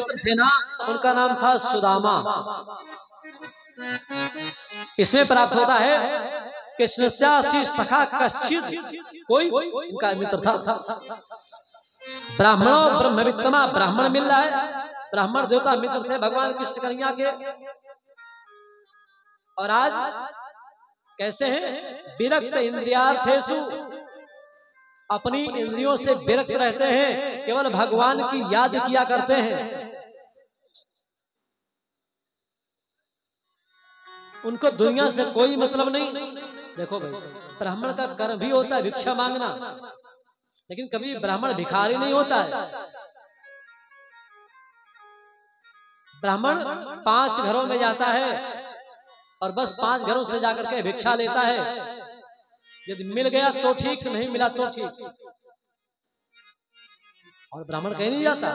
मित्र थे ना, उनका नाम था सुदामा। इसमें प्राप्त होता है कि सखा कश्चित, कोई उनका मित्र था। ब्राह्मणों ब्रह्मवित्तमा, ब्राह्मण मिल रहा है, ब्राह्मण देवता मित्र थे भगवान कृष्ण कन्हैया के। और आज कैसे हैं? विरक्त इंद्रियार्थेषु, अपनी इंद्रियों से विरक्त रहते हैं, केवल भगवान की याद किया करते हैं। उनको दुनिया से कोई मतलब नहीं। देखो भाई, ब्राह्मण का कर्म भी होता है भिक्षा मांगना, लेकिन कभी ब्राह्मण भिखारी नहीं होता है। ब्राह्मण 5 घरों में जाता है और बस 5 घरों से जाकर के भिक्षा लेता है। यदि मिल गया तो ठीक, नहीं मिला तो ठीक। और ब्राह्मण कहीं नहीं जाता,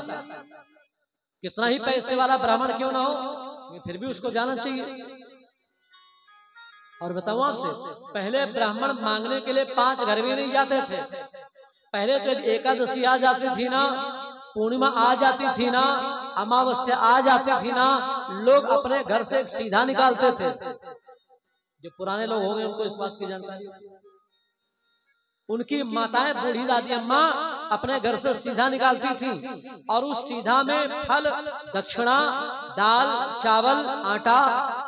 कितना ही पैसे वाला ब्राह्मण क्यों ना हो, फिर भी उसको जाना चाहिए। और बताऊं आपसे, पहले ब्राह्मण मांगने के लिए 5 घर में नहीं जाते थे। पहले तो एकादशी आ जाती थी ना, पूर्णिमा आ जाती थी ना, अमावस्या आ जाती थी ना, लोग अपने घर से सीधा निकालते थे। जो पुराने लोग होंगे उनको इस बात की जानकारी। उनकी माताएं, बूढ़ी दादी अम्मा अपने घर से सीधा निकालती थी और उस सीधा में फल, दक्षिणा, दाल, चावल, आटा,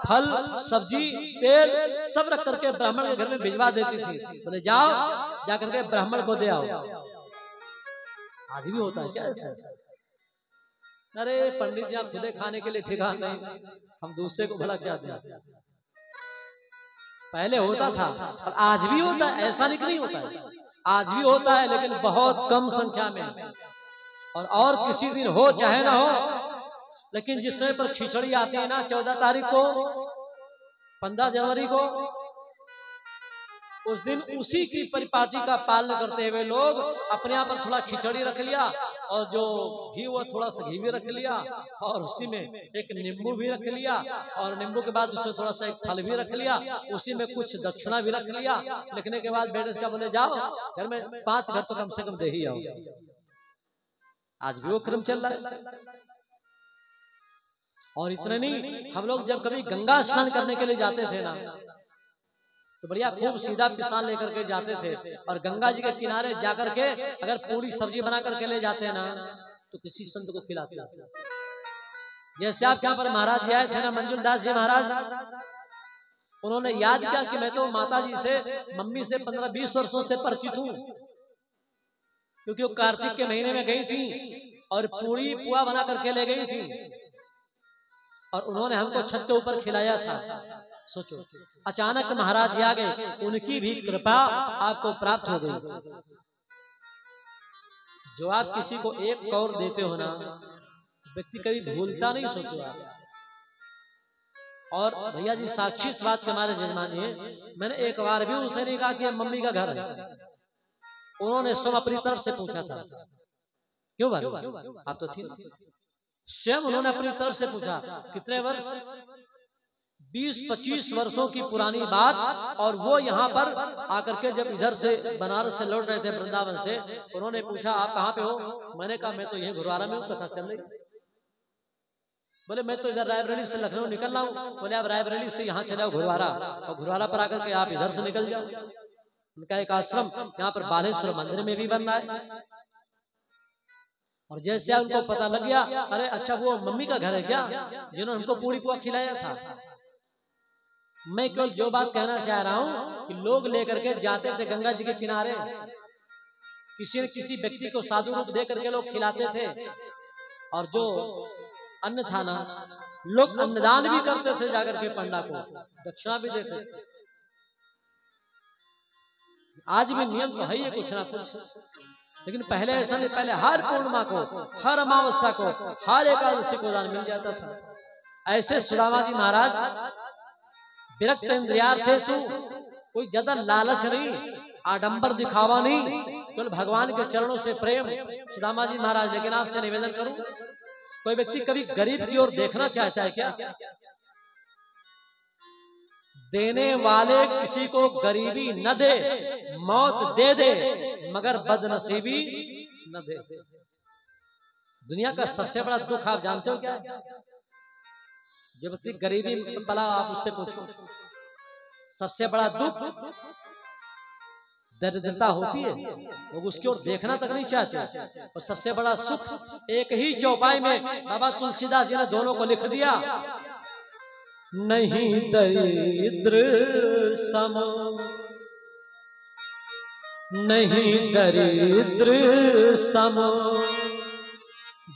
फल, सब्जी, तेल सब रख करके ब्राह्मण के घर में भिजवा देती थी। बोले जाओ, जाकर के ब्राह्मण को दे आओ। आज भी होता है क्या ऐसा? अरे पंडित जी आप खुदे खाने के लिए ठिकान नहीं, हम दूसरे को भला क्या दें। पहले होता था और आज भी होता है, ऐसा नहीं होता है, आज भी होता है, लेकिन बहुत कम संख्या में। और किसी दिन हो चाहे ना हो, लेकिन जिस समय पर खिचड़ी आती है ना 14 तारीख को, 15 जनवरी को, उस दिन उसी की परिपाटी का पालन करते हुए लोग अपने यहाँ पर थोड़ा खिचड़ी रख लिया और जो घी हुआ थोड़ा सा घी भी रख लिया और उसी में एक नींबू भी रख लिया और नींबू के बाद उसमें थोड़ा सा एक फल भी रख लिया, उसी में कुछ दक्षिणा भी रख लिया। लिखने के बाद बेटे का बोले जाओ घर में 5 घर तो कम से कम दे ही आओ। आज भी वो क्रम चल रहा है। और इतने नहीं, हम लोग जब कभी गंगा स्नान करने के लिए जाते थे ना, तो बढ़िया खूब सीधा पिसान लेकर के जाते थे और गंगा जी के किनारे जाकर के अगर पूरी सब्जी बना करके ले जाते हैं ना, तो किसी संत को खिलाते। जैसे आप यहाँ पर महाराज जी आए थे ना, मंजुल दास जी महाराज, उन्होंने याद किया कि मैं तो माता जी से, मम्मी से 15-20 वर्षों से परिचित हूँ, क्योंकि वो कार्तिक के महीने में गई थी और पूरी पुआ बना करके ले गई थी और उन्होंने हमको छत के ऊपर खिलाया था। सोचो, अचानक महाराज जी आ गए, उनकी भी कृपा आपको प्राप्त हो गई। जो आप किसी को 1 कौर देते हो ना, व्यक्ति कभी भूलता नहीं। सोचो आप। और भैया जी साक्षी इस बात के हमारे जजमान है, मैंने एक बार भी उनसे नहीं कहा कि मम्मी का घर है। उन्होंने स्वयं अपनी तरफ से पूछा था। क्यों बात? आप तो थी। स्वयं उन्होंने अपनी तरफ से पूछा। कितने वर्ष? 20-25 वर्षों की पुरानी बात। और वो यहाँ पर आकर के जब इधर से बनारस से लौट रहे थे वृंदावन से, उन्होंने पूछा आप कहाँ पे हो? मैंने कहा मैं तो यही घुरवारा में हूँ, कथा चल रही। बोले मैं तो इधर रायबरेली से लखनऊ निकल रहा हूँ। बोले आप रायबरेली से यहाँ चले जाओ घुरवारा, और घुरवारा पर आकर के आप इधर से निकल जाओ। उनका एक आश्रम यहाँ पर बालेश्वर मंदिर में भी बन रहा है। और जैसे उनको पता लग गया, अरे अच्छा वो मम्मी का घर है क्या जिन्होंने हमको पूरी पुआ खिलाया था। मैं केवल जो बात कहना चाह रहा हूँ कि लोग लेकर के जाते थे गंगा जी के किनारे, किसी न किसी व्यक्ति को साधु रूप दे करके लोग खिलाते थे। और जो अन्न था ना, लोग अन्नदान भी करते थे, जाकर के पंडा को दक्षिणा भी देते थे। आज भी नियम तो है ही कुछ ना कुछ, लेकिन पहले ऐसा नहीं। पहले हर पूर्णिमा को, हर अमावस्या को, हर एकादशी को दान मिल जाता था। ऐसे सुदामा जी महाराज विरक्त इंद्रियार्थेषु, कोई ज्यादा लालच नहीं, आडंबर दिखावा नहीं, केवल भगवान के चरणों से प्रेम। सुदामा जी महाराज, लेकिन आपसे निवेदन करूं, कोई व्यक्ति कभी गरीब की ओर देखना चाहता है क्या? देने वाले किसी को गरीबी न दे, मौत दे दे, मगर बदनसीबी न दे। दुनिया का सबसे बड़ा दुख आप जानते हो क्या? जो व्यक्ति गरीबी में पला, आप उससे पूछो, सबसे बड़ा दुख दरिद्रता होती है। लोग उसकी ओर देखना तक नहीं चाहते। और सबसे बड़ा सुख एक ही चौपाई में बाबा तुलसीदास जी ने दोनों को लिख दिया, नहीं दरिद्र सम, नहीं दरिद्र सम,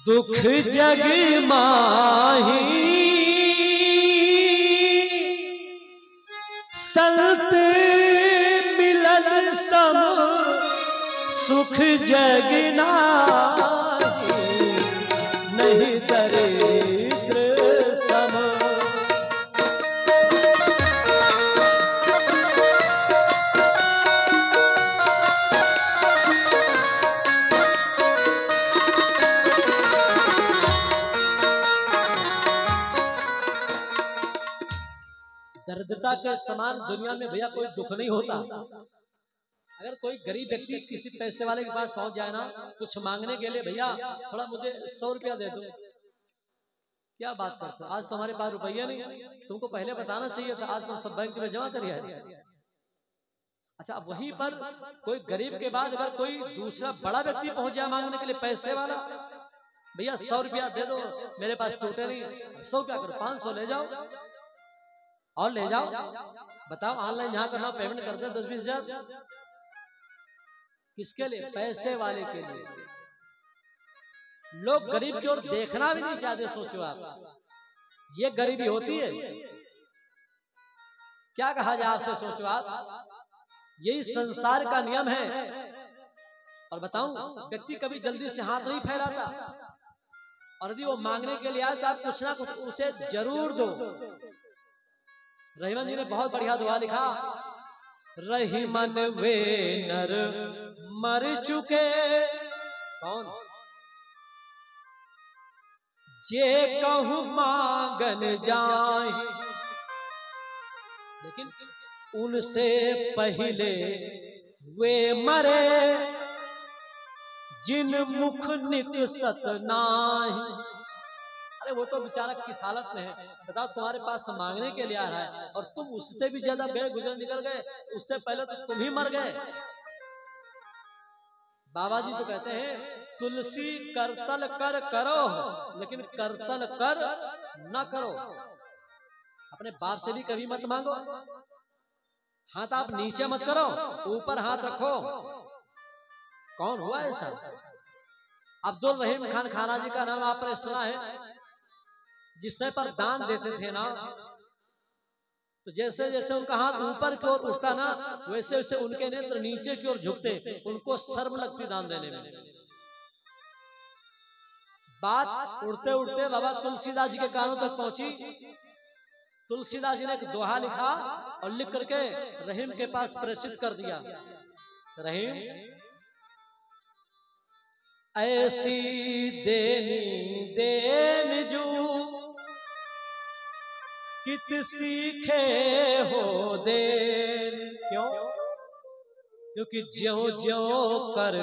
दुख जग माही, संत मिलन सम, सुख जग नाही, नहीं दरिद्र सम। दरिद्रता के समान दुनिया में भैया कोई दुख नहीं होता। अगर कोई गरीब व्यक्ति किसी पैसे वाले के पास पहुंच जाए ना, कुछ मांगने के लिए, भैया थोड़ा मुझे 100 रुपया दे दो, क्या बात करते हो, आज तुम्हारे पास रुपया नहीं, तुमको पहले बताना चाहिए था, आज तुम सब बैंक में जमा करिए। अच्छा, वहीं पर कोई गरीब के बाद अगर कोई दूसरा बड़ा व्यक्ति पहुंच जाए मांगने के लिए, पैसे वाला, भैया 100 रुपया दे दो, मेरे पास टूटे नहीं, 100 क्या करो, 500 ले जाओ और ले जाओ। बताओ, ऑनलाइन यहाँ करना, पेमेंट कर दे 10-20 हजार, किसके लिए? पैसे वाले के लिए। लोग गरीब की ओर देखना भी नहीं चाहते। सोचो आप, ये गरीबी होती है? क्या कहा जाए आपसे, सोचो आप, यही संसार का नियम है। और बताऊं, व्यक्ति कभी जल्दी से हाथ नहीं फैलाता, और यदि वो मांगने के लिए आए तो आप कुछ ना कुछ उसे जरूर दो। रहीमन जी ने बहुत बढ़िया दुआ लिखा, रहीमन वे नर मर चुके, कौन? जे कहूं मांगन जाए, लेकिन उनसे पहले वे मरे, जिन मुख निकसत नाहि। अरे वो तो बेचारा किस हालत में है, बताओ, तुम्हारे पास मांगने के लिए आ रहा है और तुम उससे भी ज्यादा बेगुजर निकल गए, उससे पहले तो तुम ही मर गए। बाबा जी तो कहते हैं, तुलसी करतल कर करो, लेकिन करतल कर न करो। अपने बाप से भी कभी मत मांगो, हाथ आप नीचे मत करो, ऊपर हाथ रखो। कौन हुआ ऐसा? अब्दुल रहीम खान खाना जी का नाम आपने सुना है। जिससे पर दान देते थे ना, तो जैसे जैसे उनका हाथ ऊपर की ओर उठता ना, वैसे वैसे उनके नेत्र नीचे की ओर झुकते, उनको शर्म लगती दान देने में। बात उड़ते उड़ते बाबा तुलसीदास जी के कानों तक पहुंची। तुलसीदास जी ने एक दोहा लिखा और लिख करके रहीम के पास प्रेषित कर दिया। रहीम, ऐसी देनी देन जो कित सीखे हो देन। क्यों? क्योंकि ज्यों ज्यों कर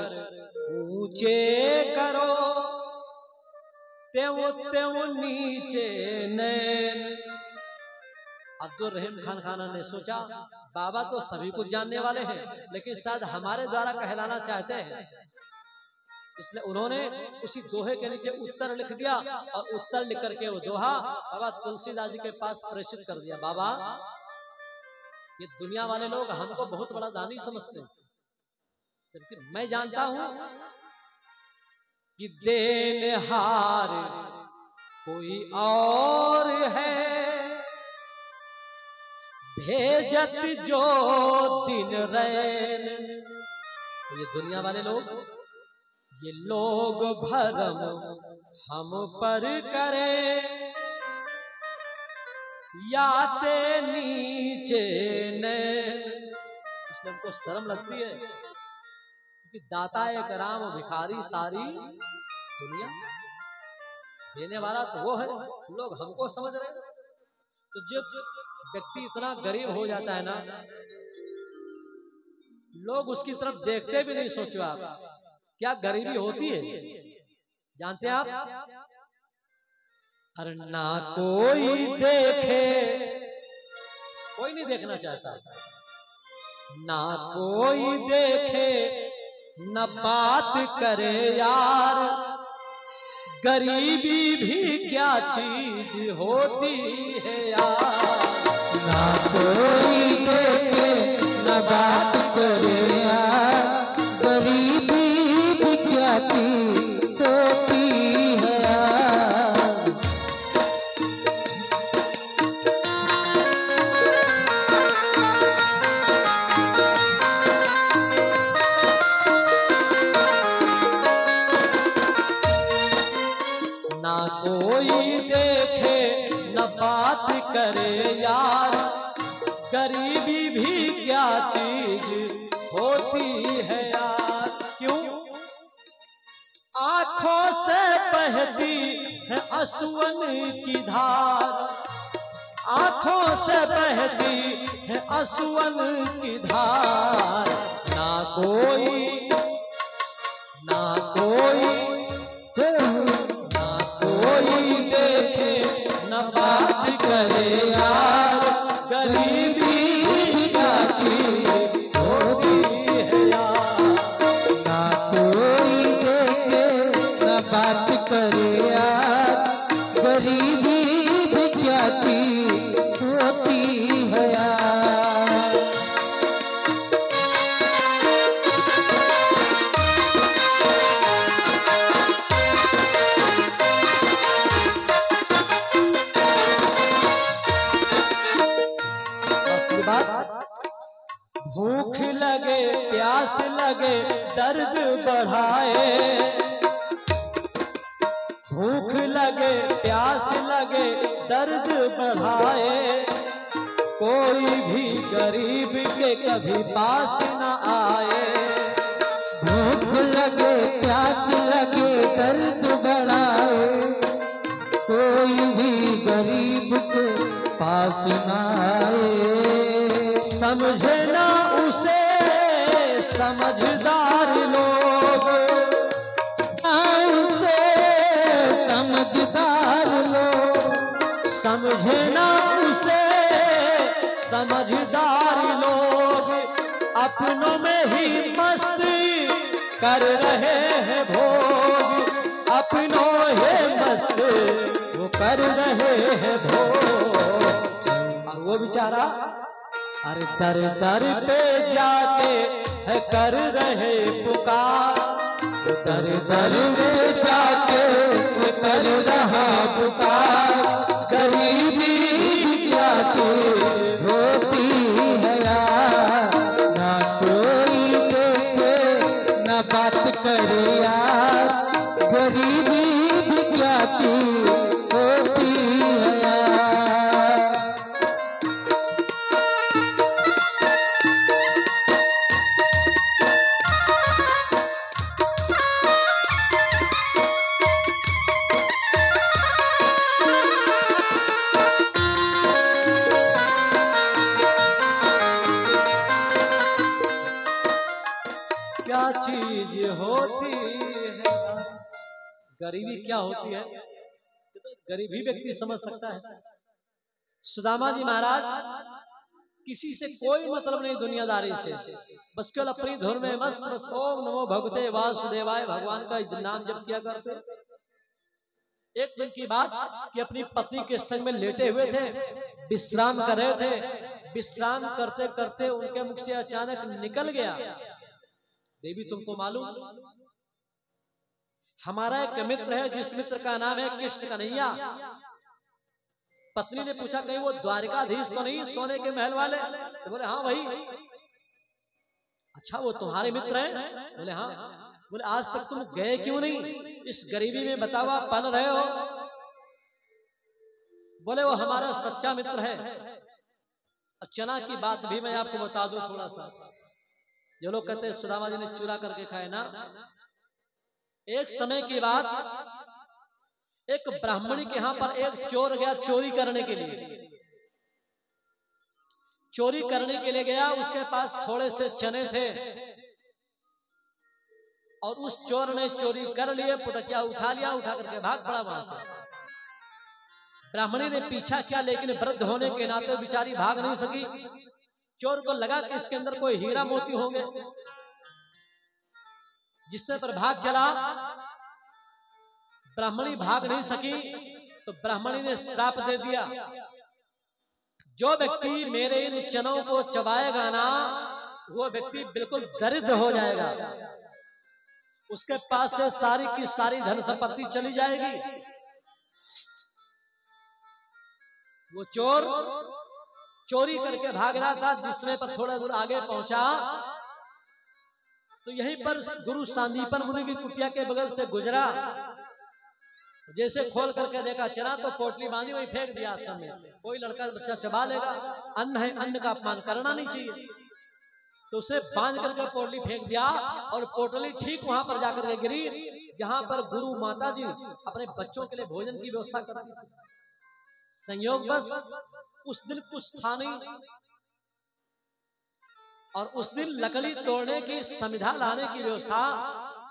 ऊंचे करो, त्यों त्यों नीचे नैन। अब्दुल रहीम खान खाना ने सोचा, बाबा तो सभी कुछ जानने वाले हैं, लेकिन शायद हमारे द्वारा कहलाना चाहते हैं, इसलिए उन्होंने उसी दोहे के नीचे उत्तर लिख दिया, और उत्तर लिख करके वो दोहा बाबा तुलसीदास जी के पास प्रेषित कर दिया। बाबा, ये दुनिया वाले लोग हमको बहुत बड़ा दानी समझते हैं, लेकिन मैं जानता हूं कि देनहार कोई और है, भेजत जो दिन रैन। ये दुनिया वाले लोग, ये लोग भरम हम पर करे, याते नीचे नैन। इसलिए हमको शर्म लगती है कि दाता एक राम, भिखारी सारी दुनिया। देने वाला तो वो है, लोग हमको समझ रहे हैं। तो जब व्यक्ति इतना गरीब हो जाता है ना, लोग उसकी तरफ देखते भी नहीं। सोचो आप, क्या गरीबी होती है? जानते हैं आप? अरे ना कोई देखे, कोई नहीं देखना चाहता, ना कोई देखे न बात करे यार, गरीबी भी क्या चीज होती है यार। ना कोई देखे न बात करे यार, गरीबी भी क्या चीज होती है यार। ना कोई देखे न बात करे यार, गरीबी भी क्या चीज होती है यार। क्यों? आंखों से बहती है आंसुओं की धार, आंखों से बहती है आंसुओं की धार। ना कोई, ना कोई, ना कोई देखे न बात करे यार, गरीबी भी क्या चीज होती है यार। ना कोई देखे न बात करे यार, गरीबी भी क्या चीज होती है यार। असली बात, भूख लगे प्यास लगे दर्द बढ़ाए, भूख लगे प्यास लगे दर्द बढ़ाए, कोई भी गरीब के कभी पास न आए। भूख लगे प्यास लगे दर्द बढ़ाए, कोई भी गरीब के पास न आए। समझे ना उसे समझदार लोग, उसे समझदार लोग, समझे ना उसे समझदार लोग, अपनों में ही मस्ती कर रहे हैं भोग, अपनों ही मस्त वो कर रहे हैं भोग। और वो बेचारा अरे दर दर पे जाके है कर रहे पुकार, दर दर पे जाके कर रहा पुकार, गरीबी क्या चीज होती है यार। ना कोई देखे न बात करे यार, गरीबी भी क्या चीज होती है यार। क्या चीज होती है, गरीबी क्या होती है तो गरीबी व्यक्ति समझ सकता है। सुदामा जी महाराज किसी से कोई मतलब नहीं दुनियादारी से, बस केवल अपनी धुन में मस्त, बस ओम नमो भगवते वासुदेवाय भगवान का नाम जप किया करते। एक दिन की बात कि अपनी पत्नी के संग में लेटे हुए थे, विश्राम कर रहे थे, विश्राम करते करते उनके मुख से अचानक निकल गया, देवी तुमको मालूम हमारा एक मित्र है जिस मित्र का नाम है कृष्ण कन्हैया। पत्नी ने पूछा कहीं वो द्वारिकाधीश तो नहीं, सोने के महल वाले? तो बोले हाँ वही। अच्छा वो तुम्हारे मित्र हैं? बोले हाँ। बोले आज तक तुम गए क्यों नहीं, इस गरीबी में बतावा पल रहे हो? बोले वो हमारा सच्चा मित्र है। चना की बात भी मैं आपको बता दूं थोड़ा सा, जो लोग कहते हैं सुदामा जी ने चूरा करके खाए ना, एक समय की बात एक ब्राह्मणी के यहां पर एक चोर गया चोरी करने के लिए, चोरी करने के लिए गया, उसके पास थोड़े से चने थे, और उस चोर ने चोरी कर लिए, पुटकिया उठा लिया, उठा करके भाग पड़ा वहां से। ब्राह्मणी ने पीछा किया, लेकिन वृद्ध होने के नाते बेचारी भाग नहीं सकी। चोर को लगा कि इसके अंदर कोई हीरा मोती होंगे, जिससे पर भाग चला। ब्राह्मणी भाग नहीं सकी तो ब्राह्मणी ने श्राप दे दिया, जो व्यक्ति मेरे इन चनों को चबाएगा ना, वो व्यक्ति बिल्कुल दरिद्र हो जाएगा, उसके पास से सारी की सारी धन संपत्ति चली जाएगी। वो चोर चोरी करके भाग रहा था, जिसमें पर थोड़ा दूर आगे पहुंचा तो यहीं पर गुरु सांदीपन मुनि की कुटिया के बगल से गुजरा। जैसे खोल करके देखा चना, तो पोटली बांधी वही फेंक दिया आश्रम में। कोई लड़का बच्चा चबा लेगा, अन्न है, अन्न का अपमान करना नहीं चाहिए, तो उसे बांध करके पोटली फेंक दिया। और पोटली ठीक वहां पर जाकर के गिरी जहां पर गुरु माता जी अपने बच्चों के लिए भोजन की व्यवस्था करती थी। संयोग बस उस दिन कुछ था नहीं, और उस दिन लकड़ी तोड़ने की समिधा लाने की व्यवस्था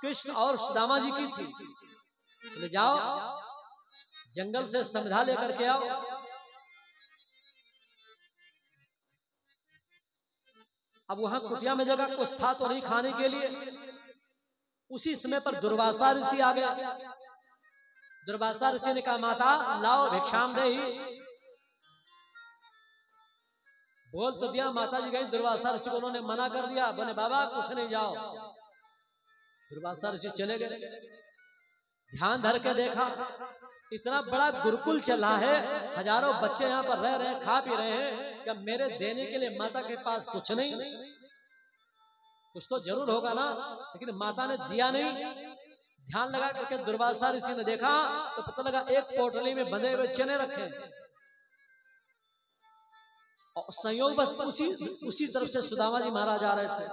कृष्ण और सुदामा जी की थी। ले जाओ जंगल से समिधा लेकर के आओ। अब वहां कुटिया में जगह कुछ था तो नहीं खाने के लिए। उसी समय पर दुर्वासा ऋषि आ गया। दुर्वासा ऋषि ने कहा, माता लाओ भिक्षाम देहि। बोल तो दिया, माता जी गई, दुर्वासा ऋषि को उन्होंने मना कर दिया, बोले बाबा कुछ नहीं, जाओ। दुर्वासा ऋषि चले गए। ध्यान धर के देखा, इतना बड़ा गुरुकुल चल रहा है, हजारों बच्चे यहाँ पर रह रहे हैं, खा पी रहे हैं, क्या मेरे देने के लिए माता के पास कुछ नहीं? कुछ तो जरूर होगा ना, लेकिन माता ने दिया नहीं। ध्यान लगा करके दुर्वासा ऋषि ने देखा तो पता लगा एक पोटली में बंधे हुए चने रखे, और संयोग बस उसी तरफ से सुदामा जी महाराज आ रहे थे।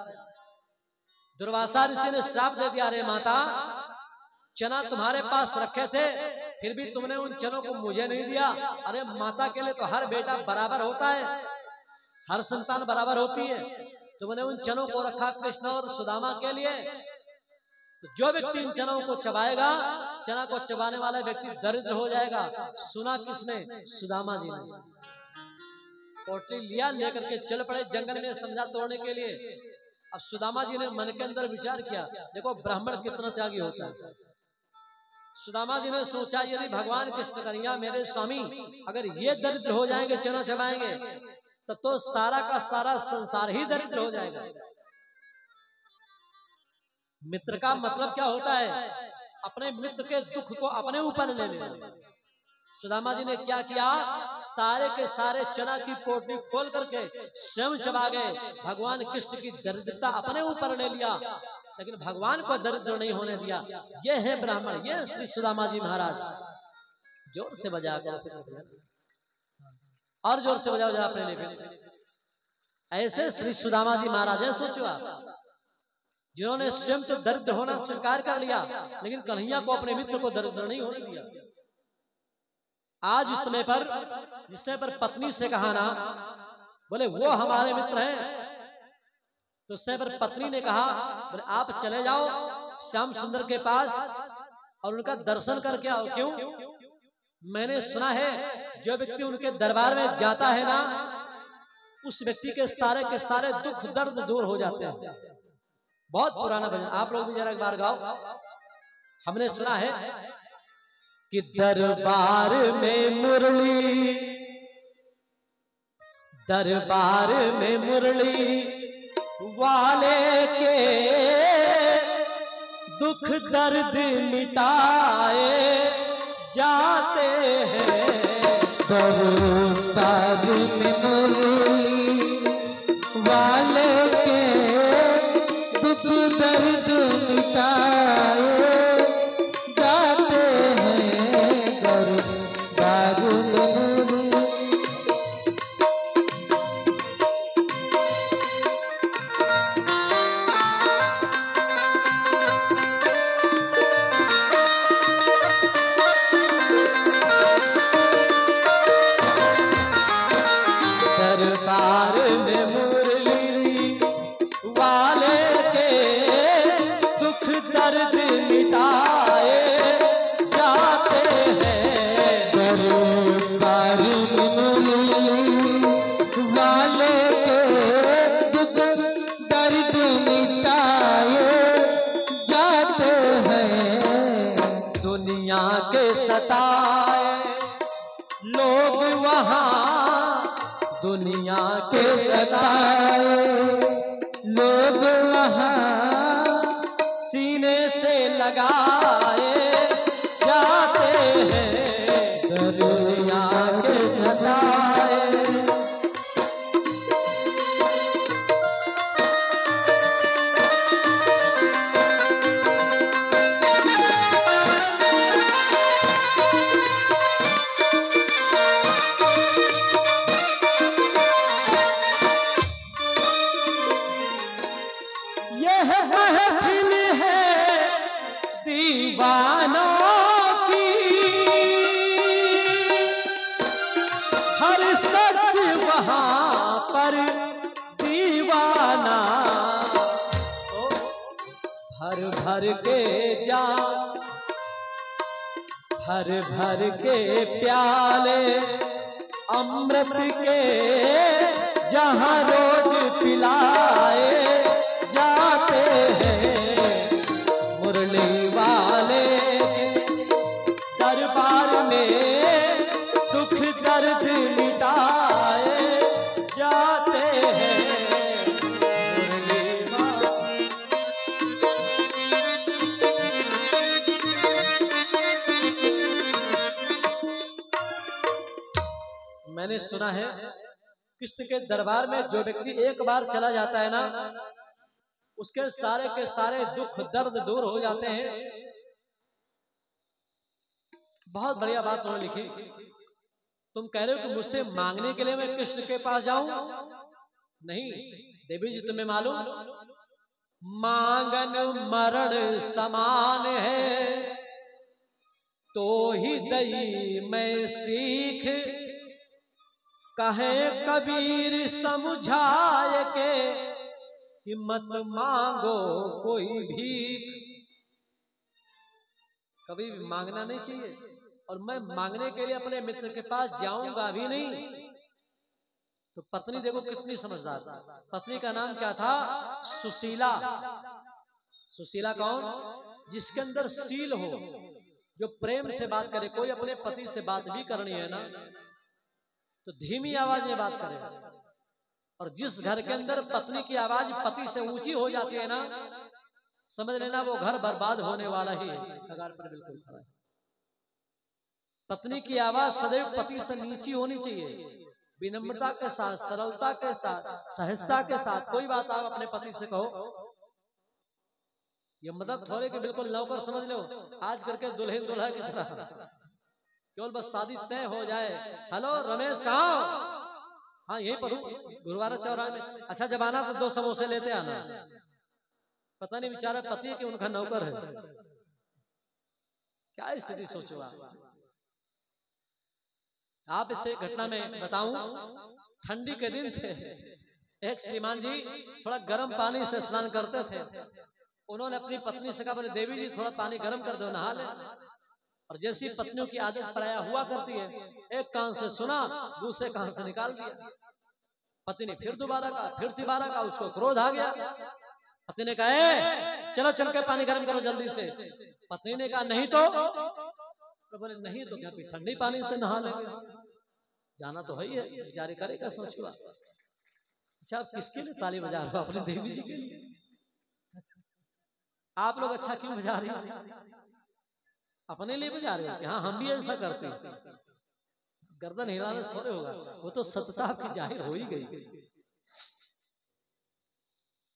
दुर्वासा ऋषि ने श्राप दे दिया, अरे माता चना तुम्हारे पास रखे थे, फिर भी तुमने उन चनों को मुझे नहीं दिया। अरे माता के लिए तो हर बेटा बराबर होता है, हर संतान बराबर होती है। तुमने उन चनों को रखा कृष्ण और सुदामा के लिए, तो जो व्यक्ति इन चनों को चबाएगा, चना को चबाने वाला व्यक्ति दरिद्र हो जाएगा। सुना किसने? सुदामा जी ने। पोटली लिया, लेकर के चल पड़े जंगल में समझा तोड़ने के लिए। अब सुदामा जी ने मन के अंदर विचार किया, देखो ब्राह्मण कितना त्यागी होता है। सुदामा जी ने सोचा, यदि भगवान कृष्ण कन्हैया मेरे स्वामी अगर ये दरिद्र हो जाएंगे, चना चबाएंगे, तब तो सारा का सारा संसार ही दरिद्र हो जाएगा। मित्र का मतलब क्या होता है? अपने मित्र के दुख को अपने ऊपर ले लेना। सुदामा जी ने क्या किया, सारे के सारे चना की पोटली खोल करके स्वयं चबा गए। भगवान कृष्ण की दरिद्रता अपने ऊपर ले लिया, लेकिन भगवान को दरिद्र नहीं होने दिया। ये है ब्राह्मण, ये श्री सुदामा जी महाराज। जोर से बजा कर, और जोर से बजाओ जरा अपने लिए। ऐसे श्री सुदामा जी महाराज है, सोचो आप, जिन्होंने स्वयं तो दरिद्र होना स्वीकार कर लिया, लेकिन कन्हैया को अपने मित्र को दरिद्र नहीं होने दिया। आज इस समय पर जिसने पर पत्नी से कहा ना, बोले वो हमारे मित्र हैं, तो उस समय पर पत्नी ने कहा, बोले आप चले जाओ श्याम सुंदर के पास और उनका दर्शन करके आओ। क्यों? मैंने सुना है जो व्यक्ति उनके दरबार में जाता है ना, उस व्यक्ति के सारे दुख दर्द दूर हो जाते हैं। बहुत पुराना भजन, आप लोग भी जरा एक बार गाओ। हमने सुना है कि दरबार में मुरली, दरबार में मुरली वाले के दुख दर्द मिटाए जाते हैं। दरबार में मुरली वाले के दुख दर्द मिटाए जाते हैं। दरबार में मुरली वहाँ दुनिया के सताए लोग वहाँ सीने से लगाए जाते हैं, दुनिया के सताए। यह महफिल है दीवानों की, हर सच वहाँ पर दीवाना, भर भर के जाम, भर भर के प्याले अमृत के जहाँ रोज पिलाए जाते हैं, मुरली वाले दरबार में दुख दर्द मिटाए जाते हैं, मुरली वाले। मैंने सुना है कृष्ण के दरबार में जो व्यक्ति एक बार चला जाता है ना, उसके सारे के सारे दुख दर्द दूर हो जाते हैं। बहुत बढ़िया बात उन्होंने लिखी। तुम कह रहे हो कि मुझसे मांगने के लिए मैं कृष्ण के पास जाऊं? नहीं देवी जी, तुम्हें मालूम मांगन मरण समान है, तो ही दई मैं सीख, कहे कबीर समझाए के कि मत मांगो कोई भीख। कभी भी मांगना नहीं चाहिए। और मैं मांगने के लिए अपने मित्र के पास जाऊंगा भी नहीं। तो पत्नी देखो कितनी समझदार। पत्नी का नाम क्या था? सुशीला। सुशीला कौन? जिसके अंदर सील हो, जो प्रेम से बात करे। कोई अपने पति से बात भी करनी है ना, तो धीमी आवाज में बात करे। और जिस घर के अंदर पत्नी की आवाज पति से ऊंची हो जाती है ना, समझ लेना वो घर बर्बाद होने वाला ही है। कगार पर बिल्कुल खड़ा है। पत्नी की आवाज सदैव पति से नीची होनी चाहिए। विनम्रता के साथ, सरलता के साथ, सहजता के साथ कोई बात आप अपने पति से कहो। ये मतलब थोड़े कि बिल्कुल नौकर समझ लो, आज करके दुल्हन दुल्हा की तरह केवल बस शादी तय हो जाए। हेलो रमेश, कहाँ? हाँ यहीं पर हूँ, गुरुवारा चौराहे में। अच्छा जब आना तो 2 समोसे लेते आना। पता नहीं बेचारा पति कि उनका नौकर है। क्या स्थिति सोचो आप। इससे घटना में बताऊं, ठंडी के दिन थे। एक श्रीमान जी थोड़ा गर्म पानी से स्नान करते थे। उन्होंने अपनी पत्नी से कहा, बोले देवी जी थोड़ा पानी गर्म कर दो, नहा ले। और जैसी पत्नियों की आदत प्राय हुआ करती है, एक कान से सुना, दूसरे कान से निकाल दिया। पति ने फिर दोबारा कहा, फिर तिबारा कहा। उसको क्रोध आ गया। पति ने कहा, चलो चल के पानी गर्म करो जल्दी से। पत्नी ने कहा नहीं तो बोले नहीं तो क्या, ठंडी पानी से नहा लेंगे, जाना तो है ही है। बेचारे करेगा सोचो। अच्छा आप किसके लिए ताली बजा रहे हो? अपने देवी जी के लिए। आप लोग अच्छा क्यों बजा रहे हो? अपने लिए बजा रहे हो? हाँ हम भी ऐसा करते हैं। गर्दन हिलाने से थोड़े होगा, वो तो सत्ता आपकी जाहिर हो ही गई।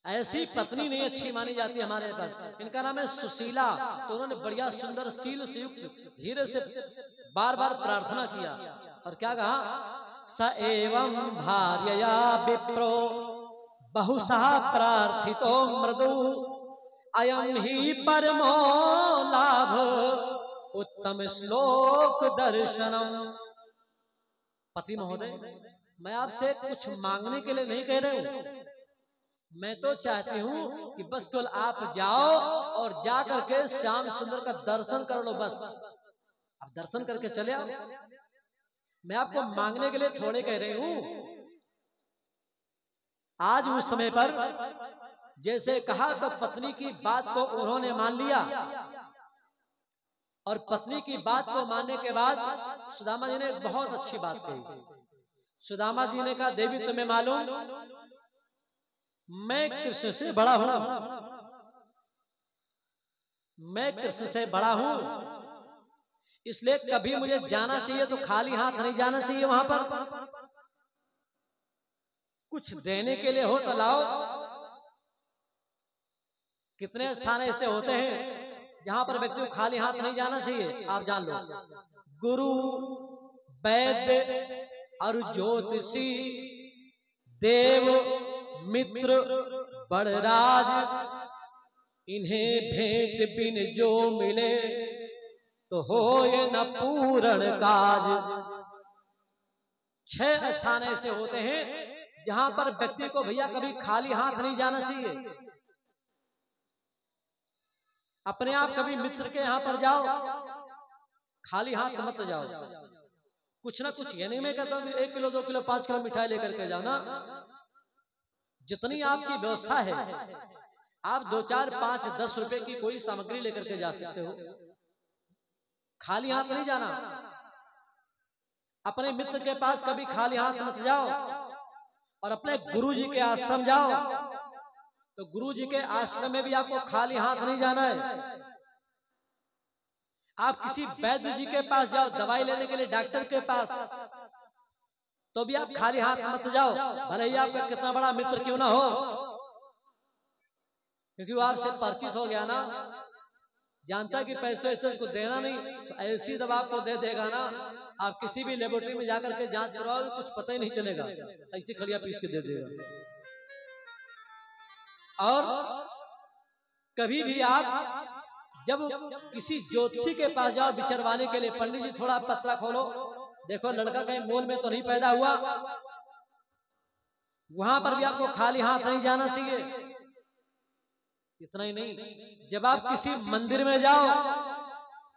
ऐसी पत्नी नहीं अच्छी मानी जाती हमारे पास। इनका नाम है सुशीला। तो उन्होंने बढ़िया सुंदर सील से युक्त धीरे से बार बार प्रार्थना किया। और क्या कहा? स एवं भार्यया विप्रो बहुशः प्रार्थितो मृदु, अयम ही परमो लाभ उत्तम श्लोक दर्शनम। पति महोदय, मैं आपसे कुछ मांगने के लिए नहीं कह रहे हूं। मैं तो चाहती हूं कि बस केवल आप जाओ और जा करके श्याम सुंदर का दर्शन कर लो। बस आप दर्शन करके चले आओ। मैं आपको मांगने के लिए थोड़े कह रही हूं। आज उस समय पर जैसे कहा तो पत्नी की बात को उन्होंने मान लिया। और पत्नी की बात को मानने के बाद सुदामा जी ने एक बहुत अच्छी बात कही। सुदामा जी ने कहा, देवी तुम्हें मालूम मैं कृष्ण से बड़ा हूं, मैं कृष्ण से बड़ा हूं, इसलिए कभी मुझे जाना चाहिए तो खाली हाथ नहीं जाना चाहिए। वहां पर कुछ देने के लिए हो तो लाओ। कितने स्थान ऐसे होते हैं जहां पर व्यक्ति को खाली हाथ नहीं जाना चाहिए, आप जान लो। गुरु, वैद्य और ज्योतिषी, देव, मित्र, बड़राज, इन्हें भेंट बिन जो मिले तो हो ये न पूर्ण काज। 6 स्थान ऐसे होते हैं जहां पर व्यक्ति को भैया कभी खाली हाथ नहीं जाना चाहिए। अपने आप कभी मित्र के यहां पर जाओ, खाली हाथ मत जाओ। कुछ ना कुछ, यानी मैं कहता हूं 1 किलो 2 किलो 5 किलो मिठाई लेकर के जाओ ना। जितनी आपकी व्यवस्था है, आप 2 4 5 10 रुपए की कोई सामग्री लेकर के जा सकते हो। खाली हाथ नहीं जाना। अपने मित्र के पास कभी खाली हाथ मत जाओ। और अपने गुरु जी के आश्रम जाओ तो गुरु जी के आश्रम में भी आपको खाली हाथ नहीं जाना है। आप किसी वैद्य जी के पास जाओ दवाई लेने के लिए, डॉक्टर के पास, तो भी आप खाली हाथ मत जाओ, भले ही आपका कितना बड़ा मित्र क्यों ना हो। क्योंकि वो आपसे परिचित हो गया ना, जानता कि पैसे ऐसे को देना नहीं, तो ऐसी दवा आपको दे देगा ना, आप किसी भी लेबोरेटरी में जाकर के जांच करवाओगे कुछ पता ही नहीं चलेगा, ऐसी खड़िया पीस के दे देगा। और कभी भी आप जब किसी ज्योतिषी के पास जाओ विचरवाने के लिए, पंडित जी थोड़ा पत्रा खोलो, देखो लड़का कहीं मोल में तो नहीं पैदा हुआ, वहां पर भी आपको खाली हाथ नहीं जाना चाहिए। इतना ही नहीं, जब आप किसी मंदिर में जाओ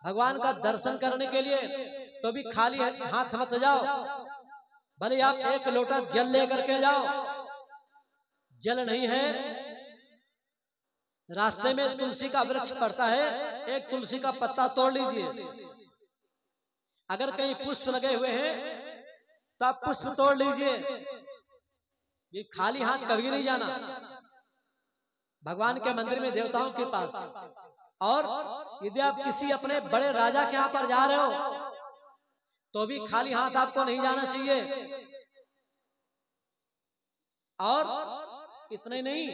भगवान का दर्शन करने के लिए तो भी खाली हाथ मत जाओ। भले आप 1 लोटा जल लेकर के जाओ, जल नहीं है, रास्ते में तुलसी का वृक्ष पड़ता है, 1 तुलसी का पत्ता तोड़ लीजिए। अगर कहीं पुष्प लगे हुए हैं तो आप पुष्प तोड़ लीजिए। ये खाली हाथ कभी नहीं जाना भगवान के मंदिर में, देवताओं के पास। और यदि आप किसी अपने बड़े राजा के यहाँ पर जा रहे हो तो भी खाली हाथ आपको नहीं जाना चाहिए। और इतने नहीं,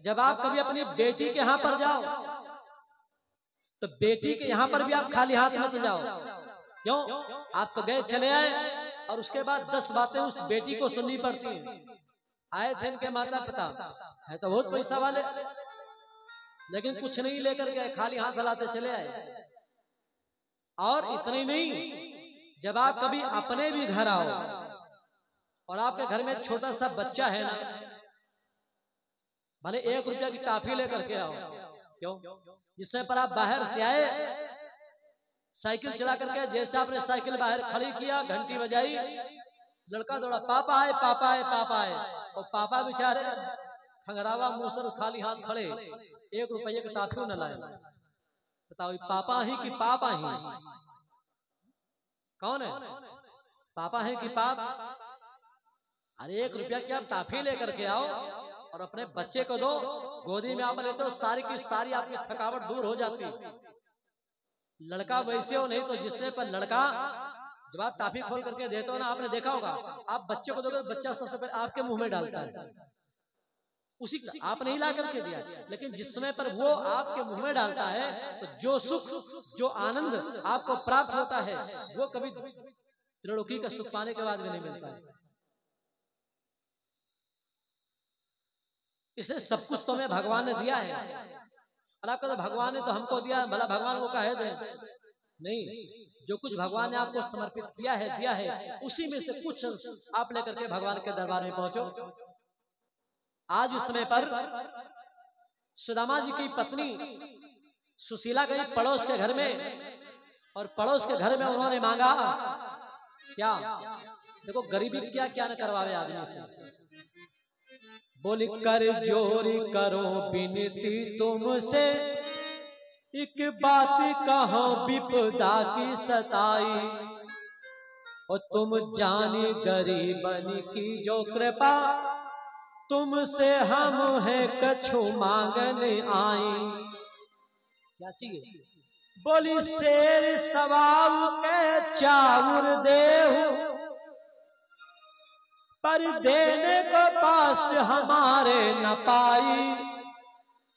जब आप कभी अपनी बेटी के यहाँ पर जाओ तो बेटी के यहाँ पर भी आप खाली हाथ मत जाओ। क्यों? आप तो गए चले आए और उसके बाद 10 बातें उस बेटी को सुननी पड़ती हैं। आए थे इनके माता पिता है तो बहुत पैसा वाले, लेकिन कुछ नहीं लेकर गए, खाली हाथ हिलाते चले आए। और इतना ही नहीं, जब आप कभी अपने भी घर आओ और आपके घर में छोटा सा बच्चा है ना, भले 1 रुपया की टॉफी लेकर के आओ। क्यों? जिससे पर आप बाहर से आए, साइकिल चला करके, जैसे आपने साइकिल बाहर खड़ी किया, घंटी बजाई, लड़का दौड़ा, पापा आए पापा आए पापा आए, और पापा बेचारे खंगरावा मुसर खाली हाथ खड़े, 1 रुपये की टॉफी न लाए। बताओ पापा ही कि पापा ही? कौन है? पापा है कि पाप? अरे 1 रुपया की आप टॉफी लेकर के आओ और अपने बच्चे को दो, गोदी में आप लेते हो, सारी की सारी आपकी थकावट दूर हो जाती। लड़का वैसे हो नहीं तो जिससे पर लड़का जब आप टॉफी खोल करके देते हो ना, आपने देखा होगा, आप बच्चे को दोगे, बच्चा सबसे पहले आपके मुंह में डालता है। उसी आप नहीं ला करके दिया, लेकिन जिस समय पर वो आपके मुंह में डालता है तो जो सुख, जो आनंद आपको प्राप्त होता है वो कभी त्रिलोकी का सुख पाने के बाद भी नहीं मिलता है। इसे सब कुछ तो हमें भगवान ने दिया है। और आपका तो भगवान ने तो हमको दिया है, भला भगवान को कहे दे नहीं, जो कुछ भगवान ने आपको समर्पित किया है, दिया है, उसी में से कुछ आप लेकर के भगवान के दरबार में पहुंचो। आज उस समय पर सुदामा जी की पत्नी सुशीला गई पड़ोस के घर में, और पड़ोस के घर में उन्होंने मांगा क्या? देखो गरीबी क्या क्या न करवावे आदमी से। बोली कर जोरी करो बिनती तुमसे, एक बात कहो विपदा की सताई, और तुम जानी गरीबनी की जो कृपा, तुमसे हम है कछु मांगने आई। क्या चाहिए? बोली शेर सवाब के चाउर देहु, पर देने को पास हमारे न पाई।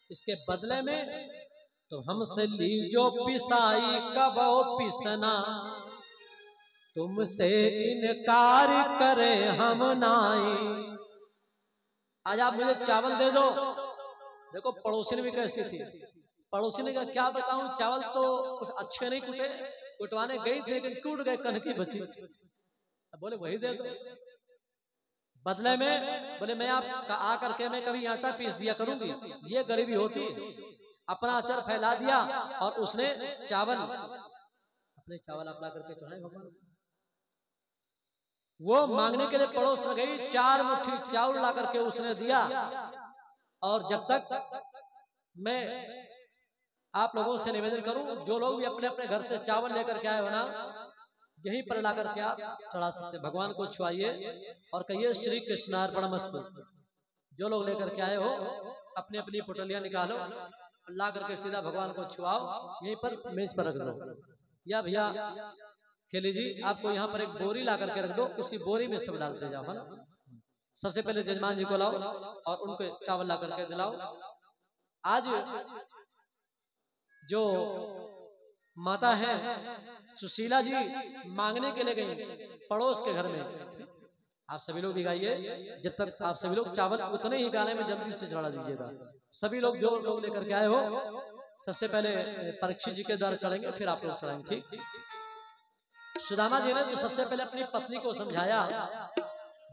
इसके बदले में तो हमसे लीजो पिसाई, कबो पिसना तुमसे इनकार करे हम नाई। आज आप मुझे चावल दे दो। देखो पड़ोसी ने भी कैसी थी, पड़ोसी ने कहा क्या बताऊं, चावल तो कुछ अच्छे नहीं कुटे, कुटवाने गई थी लेकिन टूट गए, कनकी बची। बोले वही दे दो। बदले में बोले मैं आप आ करके मैं कभी आटा पीस दिया करूंगी, ये गरीबी होती। अपना अचर फैला दिया और उसने चावल, अपने चावल आप ला करके चढ़ाए भगवान। वो मांगने के लिए पड़ोस में गई, 4 मुट्ठी चावल ला करके उसने दिया। और जब तक मैं आप लोगों से निवेदन करूं, जो लोग भी अपने अपने घर से चावल लेकर के आए हो ना, यहीं पर ला करके आप चढ़ा सकते, भगवान को छुआइए और कहिए श्री कृष्णार्पणमस्तु। जो लोग लेकर के आए हो अपनी अपनी पुटलियां निकालो, ला करके सीधा भगवान को छुआओ, यहीं पर मेज पर रख दो। या भैया खेली जी आपको यहाँ पर एक बोरी ला करके रख दो, उसी बोरी में सब डालते जाओ, है ना। सबसे पहले जजमान जी को लाओ और उनको चावल ला करके दिलाओ। आज जो माता है सुशीला जी मांगने के लिए गई पड़ोस के घर में। आप सभी लोग भी गाइए, जब तक आप सभी लोग चावल उतने ही गाने में जल्दी से चढ़ा दीजिएगा। सभी लोग जो लोग लेकर के आए हो, सबसे पहले परीक्षित जी के द्वारा चढ़ेंगे, फिर आप लोग चढ़ेंगे, ठीक। सुदामा जी ने तो सबसे पहले अपनी पत्नी को समझाया,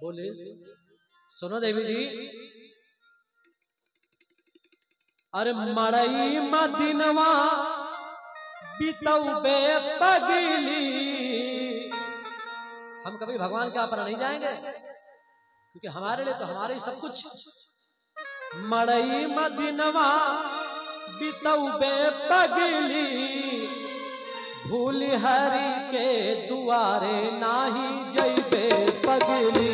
बोले सुनो देवी जी, अरे मड़ई मदिनवा बितौबे पगली। हम कभी भगवान के पर नहीं जाएंगे, क्योंकि हमारे लिए तो हमारे सब कुछ। मड़ई मदिनवा बितौबे पगली, भूल हरि के दुआरे नाही जइबे पगली।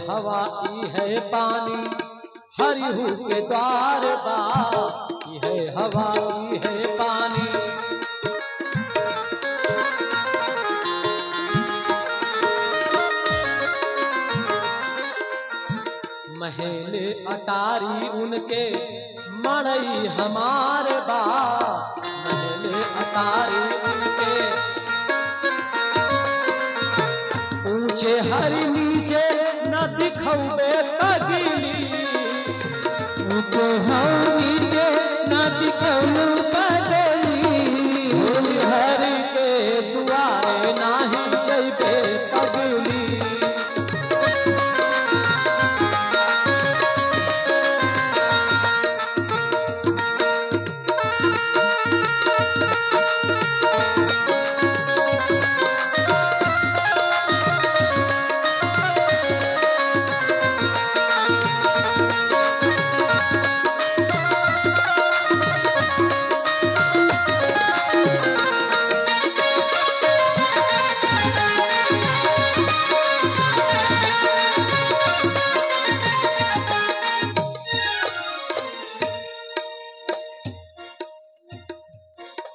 हवा ई है पानी हरिहु के द्वार बा, ई है हवा ई है पानी। महल अटारी उनके मड़ई हमारे बा, महल अटारी उनके ऊंचे हरि नीचे न दिखौबे पगली। ऊंचे हरि नीचे न दिखौबे पगली, भूल हरि के दुआरे नाही जइबे पगली।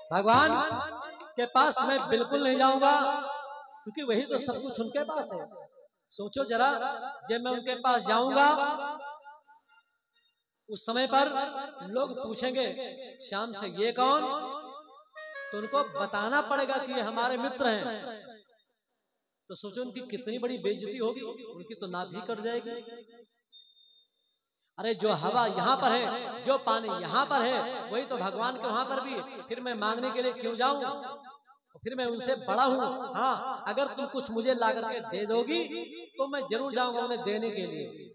भगवान के पास मैं बिल्कुल नहीं जाऊंगा, क्योंकि वही तो सब कुछ उनके पास है। सोचो जरा, जब मैं उनके पास जाऊंगा उस समय पर लोग पूछेंगे श्याम से ये कौन, तो उनको बताना पड़ेगा कि ये हमारे मित्र हैं। तो सोचो उनकी कितनी बड़ी बेइज्जती होगी, उनकी तो नाक ही कट जाएगी। अरे जो हवा यहाँ पर है, जो पानी यहाँ पर है, वही तो भगवान के वहां पर भी है। फिर मैं मांगने के लिए क्यों जाऊं? फिर मैं उनसे बड़ा हूँ। हाँ, अगर तुम कुछ मुझे ला करके दे दोगी तो मैं जरूर जाऊंगा उन्हें देने के लिए।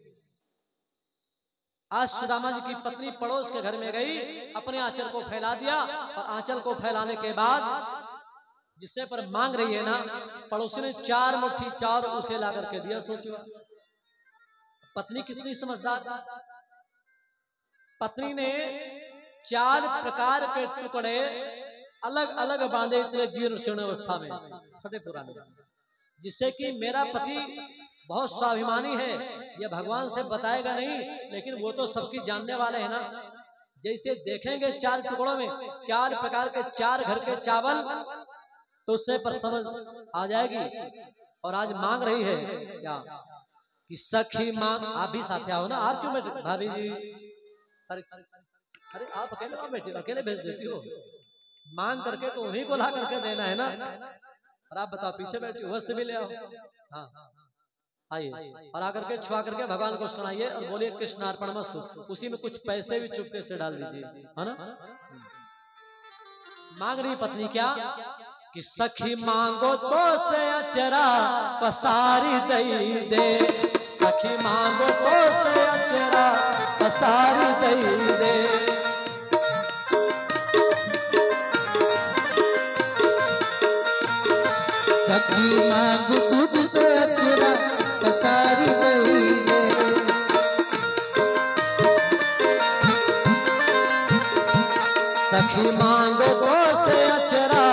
आज सुदामा जी की पत्नी पड़ोस के घर में गई, अपने आंचल को फैला दिया, और आंचल को फैलाने के बाद जिससे पर मांग रही है ना, पड़ोसी ने 4 मुट्ठी चाउर उसे ला करके दिया। सोचो पत्नी कितनी समझदार। पत्नी ने 4 प्रकार के टुकड़े अलग अलग बांधे इतने जीर्ण शीर्ण अवस्था में फतेहपुरा में, जिससे कि मेरा पति बहुत स्वाभिमानी है, ये भगवान से बताएगा नहीं, लेकिन वो तो सबकी जानने वाले हैं ना। जैसे देखेंगे 4 टुकड़ों में 4 प्रकार के 4 घर के चावल, तो उससे पर समझ आ जाएगी। और आज मांग रही है क्या कि सखी मांग। आप भी साथ आओ ना, आप क्यों बैठे भाभी जी? अरे आप अकेले बैठे, अकेले भेज देती हो। मांग करके तो उन्हीं को ला करके देना है ना। और आप बताओ पीछे बैठे वस्त्र भी ले आओ। हाँ आइए, और आकर के छुआ करके भगवान को सुनाइए और बोलिए कृष्णार्पणमस्तु। उसी में कुछ पैसे भी चुपके से डाल दीजिए, है ना। मांग रही पत्नी क्या कि सखी मांगो तो से अचरा पसारी दई दे, सखी मांगो तो से अचरा पसारी दई दे। सखी मांग तुझसे अचरा पसारी दई दे, सखी मांगो तो से अचरा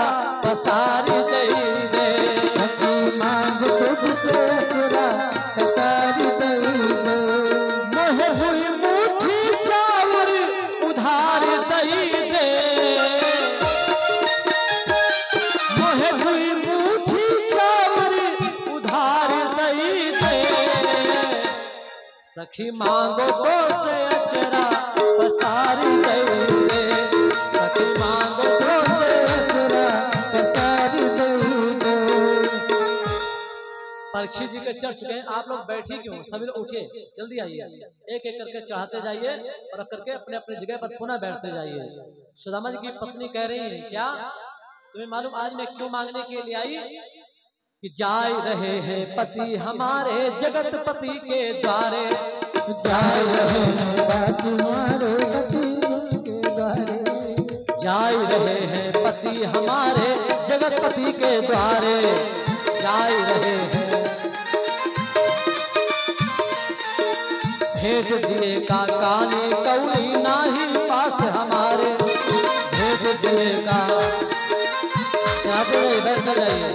पसारी दई दे, सखी मांग तुझसे अचरा पसारी दई दे। मोहे हुई मुट्ठी चावल उधार दई दे, मोहे हुई मुट्ठी चावल उधार दई दे। सखी मांगो तो से अचरा पसारी दई दे, सखी मांगो तो से अचरा पसारी दई दे। परीक्षित जी के चढ़ चुके हैं, आप लोग बैठे क्यों? सभी लोग उठिए, जल्दी आइए, एक एक करके चढ़ाते जाइए और करके अपने अपने जगह पर पुनः बैठते जाइए। सुदामा जी की पत्नी कह रही है क्या तुम्हें मालूम आज मैं क्यों मांगने के लिए आई? कि जाय रहे हैं पति हमारे जगत पति के द्वारे, जाय रहे हैं तुम्हारे पति के द्वारे, जाय रहे हैं पति हमारे जगत पति के द्वारे, जाय रहे हैं। भेज दिए का काने कौड़ी नाही पास हमारे, भेज दिए का बैठ जाइए,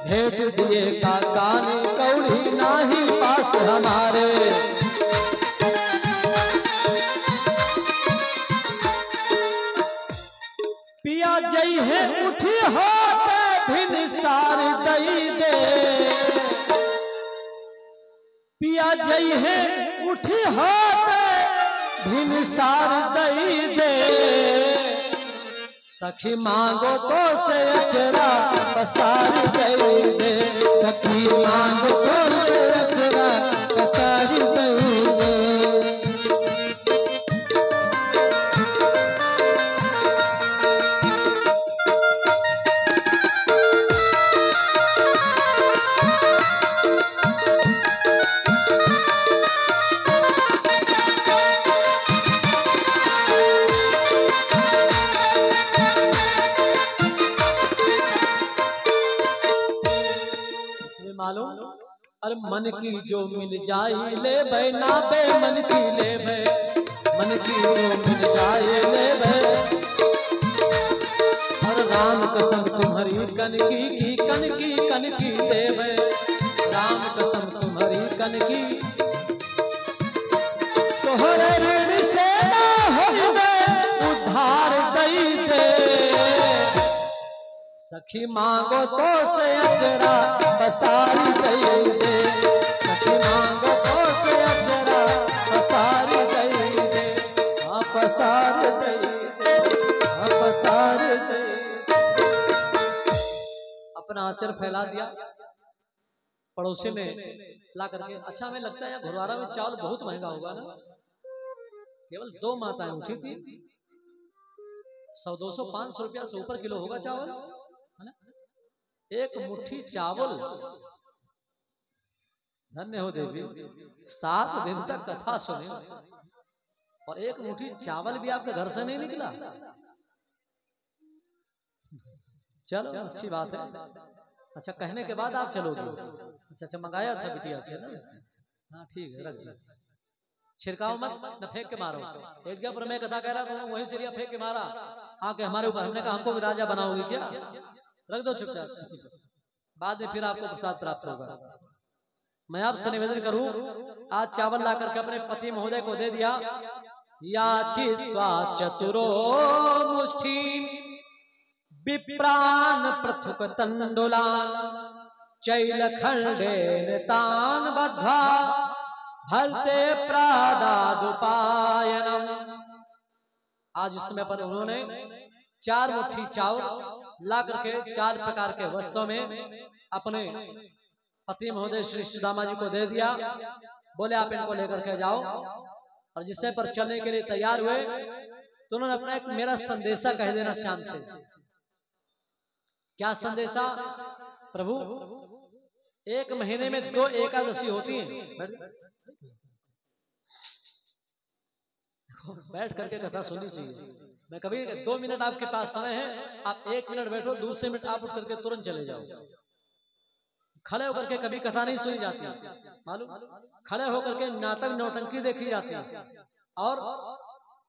भेज दिए का काने कौड़ी नाही पास हमारे। पिया जई है उठी हाथ भिन सार दई दे, पिया जई है उठी हाथ भिन सार दई दे। सखी मांगो तो से अचरा पसारी दई दे, सखी मांग तो से अचरा पसारी दई दे। मालूम अरे मन की जो मिल जाए ले भय ना बे मन की ले भय, मन की जो मिल जाए ले भय। और राम कसम तुम्हारी कनकी की कनकी कनकी दे भय, राम कसम तुम्हारी कनकी। तोहरे ऋण से ना होइबे उधार दई दे, सखी मांगो तो से अचरा पसारी दई दे, सखी मांगो तो से अचरा पसारी दई दे, हाँ पसारी दई दे, हाँ पसारी दई दे। अपना आंचल फैला दिया, पड़ोसी ने ला करके। अच्छा हमें लगता है घुरवारा में चावल बहुत महंगा होगा ना, केवल 2 माताएं उठी थी। 100, 200, 500 रुपया से ऊपर किलो होगा चावल, है ना? एक मुट्ठी चावल, धन्य हो देवी, 7 दिन तक कथा सुनी और एक मुट्ठी चावल भी आपके घर से नहीं निकला। चलो अच्छी बात है। अच्छा, कहने के बाद आप चलोगे? अच्छा, मंगाया था बिटिया से ना? हाँ ठीक है, रख दो। छिड़काओ मत, न फेंक के मारो। एक जगह पर मैं कथा कह रहा था, वहीं से फेंक के मारा आके हमारे ऊपर। हमने कहा हमको भी राजा बनाओगे क्या? रख दो चुपचाप, बाद में फिर आपको प्रसाद प्राप्त होगा। मैं आपसे निवेदन करूं, आज चावल ला करके अपने पति महोदय को दे दिया। याचित्वा चतुरो मुष्ठी विप्रान पृथुक तंडुलान चैल खंडेन तान बद्धा भरते प्रादादुपायनम। आज इस समय पर उन्होंने 4 मुट्ठी चावल ला करके 4 प्रकार के वस्त्रों में अपने पति महोदय श्री सुदामा जी को दे दिया। बोले आप इनको लेकर के जाओ। और जिससे पर चलने के लिए तैयार हुए तो उन्होंने अपना एक मेरा संदेशा कह देना श्याम से। क्या संदेशा? प्रभु 1 महीने में 2 एकादशी होती हैं। बैठ करके कथा सुननी चाहिए। मैं कभी 2 मिनट आपके पास समय है, आप 1 मिनट बैठो, दूसरे मिनट आप उठ करके तुरंत चले जाओ। खड़े होकर के कभी कथा नहीं सुनी जाती, मालूम? खड़े होकर के नाटक नौटंकी देखी जाती है और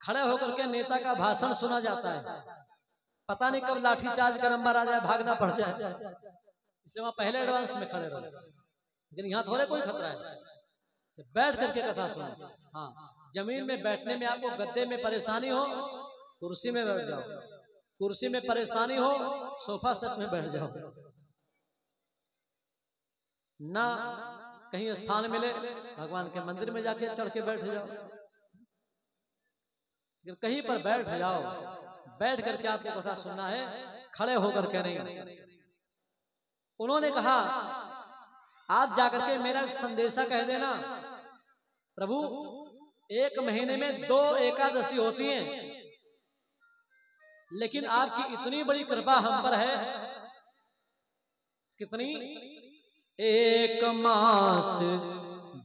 खड़े होकर के नेता का भाषण सुना जाता है। पता नहीं कब लाठीचार्ज का नंबर आ जाए, भागना पड़ जाए, इसलिए वहां पहले एडवांस में खड़े रहो। लेकिन यहाँ थोड़े कोई खतरा है, बैठ करके कथा सुनो। हाँ, जमीन में बैठने में आपको गद्दे में परेशानी हो, कुर्सी में बैठ जाओ। कुर्सी में परेशानी हो, सोफा सेट में बैठ जाओ। ना कहीं स्थान मिले, भगवान के मंदिर में जाके चढ़ के बैठ जाओ। जब कहीं पर बैठ जाओ, बैठ करके आपको कथा सुनना है, खड़े होकर के नहीं। उन्होंने कहा आप जाकर के मेरा संदेशा कह देना, प्रभु 1 महीने में 2 एकादशी होती हैं, लेकिन आपकी इतनी बड़ी कृपा हम पर है। कितनी? 1 मास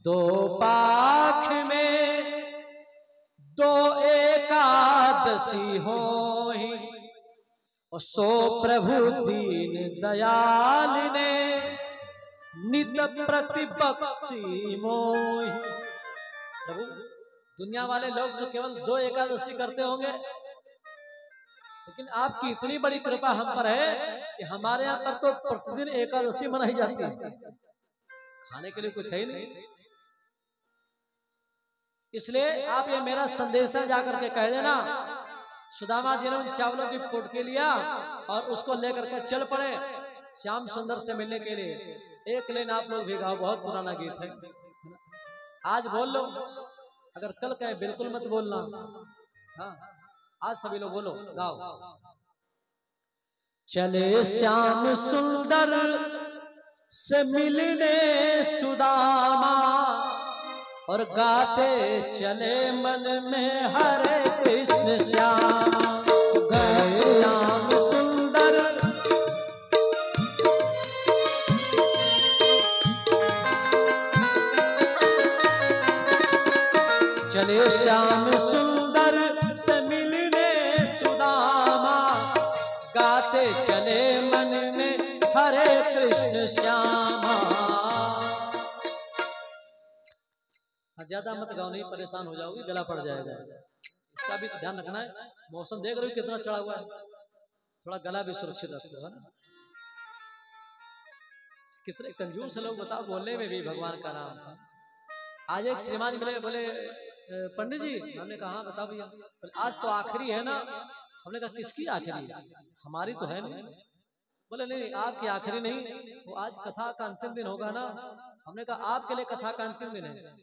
2 पाख में 2 एकादशी होही, और सो प्रभु दीन दयाल ने नित प्रतिबक्षी मोहि। प्रभु दुनिया वाले लोग तो केवल 2 एकादशी करते होंगे, लेकिन आपकी इतनी बड़ी कृपा हम पर है कि हमारे यहाँ पर तो प्रतिदिन एकादशी मनाई जाती है। खाने के लिए कुछ है ही नहीं, इसलिए आप ये मेरा संदेशा जाकर के कह देना। सुदामा जी ने उन चावलों की पोटकी लिया और उसको लेकर के चल पड़े श्याम सुंदर से मिलने के लिए। एक लेन आप लोग भी गाओ, बहुत पुराना गीत है। आज बोल लो, अगर कल कहे बिल्कुल मत बोलना। हाँ, आज सभी लोग बोलो, गाओ। चले श्याम सुंदर से मिलने सुदामा, और गाते चले मन में हरे कृष्ण श्यामा। गए श्याम सुंदर चले श्याम सुंदर से मिलने सुदामा, गाते चले मन में हरे कृष्ण श्यामा। ज्यादा मत गाओ, नहीं परेशान हो जाओगी, गला पड़ जाएगा। इसका भी ध्यान रखना है। मौसम देख रहे हो कितना चढ़ा हुआ है, थोड़ा गला भी सुरक्षित रखो, है ना। कितने कंजूस लोग बताओ बोलने में भी भगवान का नाम। आज एक श्रीमान मिले, बोले पंडित जी। हमने कहा हाँ बताओ भैया। आज तो आखिरी है ना। हमने कहा किसकी आखिरी? हमारी तो है नहीं। बोले नहीं आपकी आखिरी नहीं, वो आज कथा का अंतिम दिन होगा ना। हमने कहा आपके लिए कथा का अंतिम दिन है,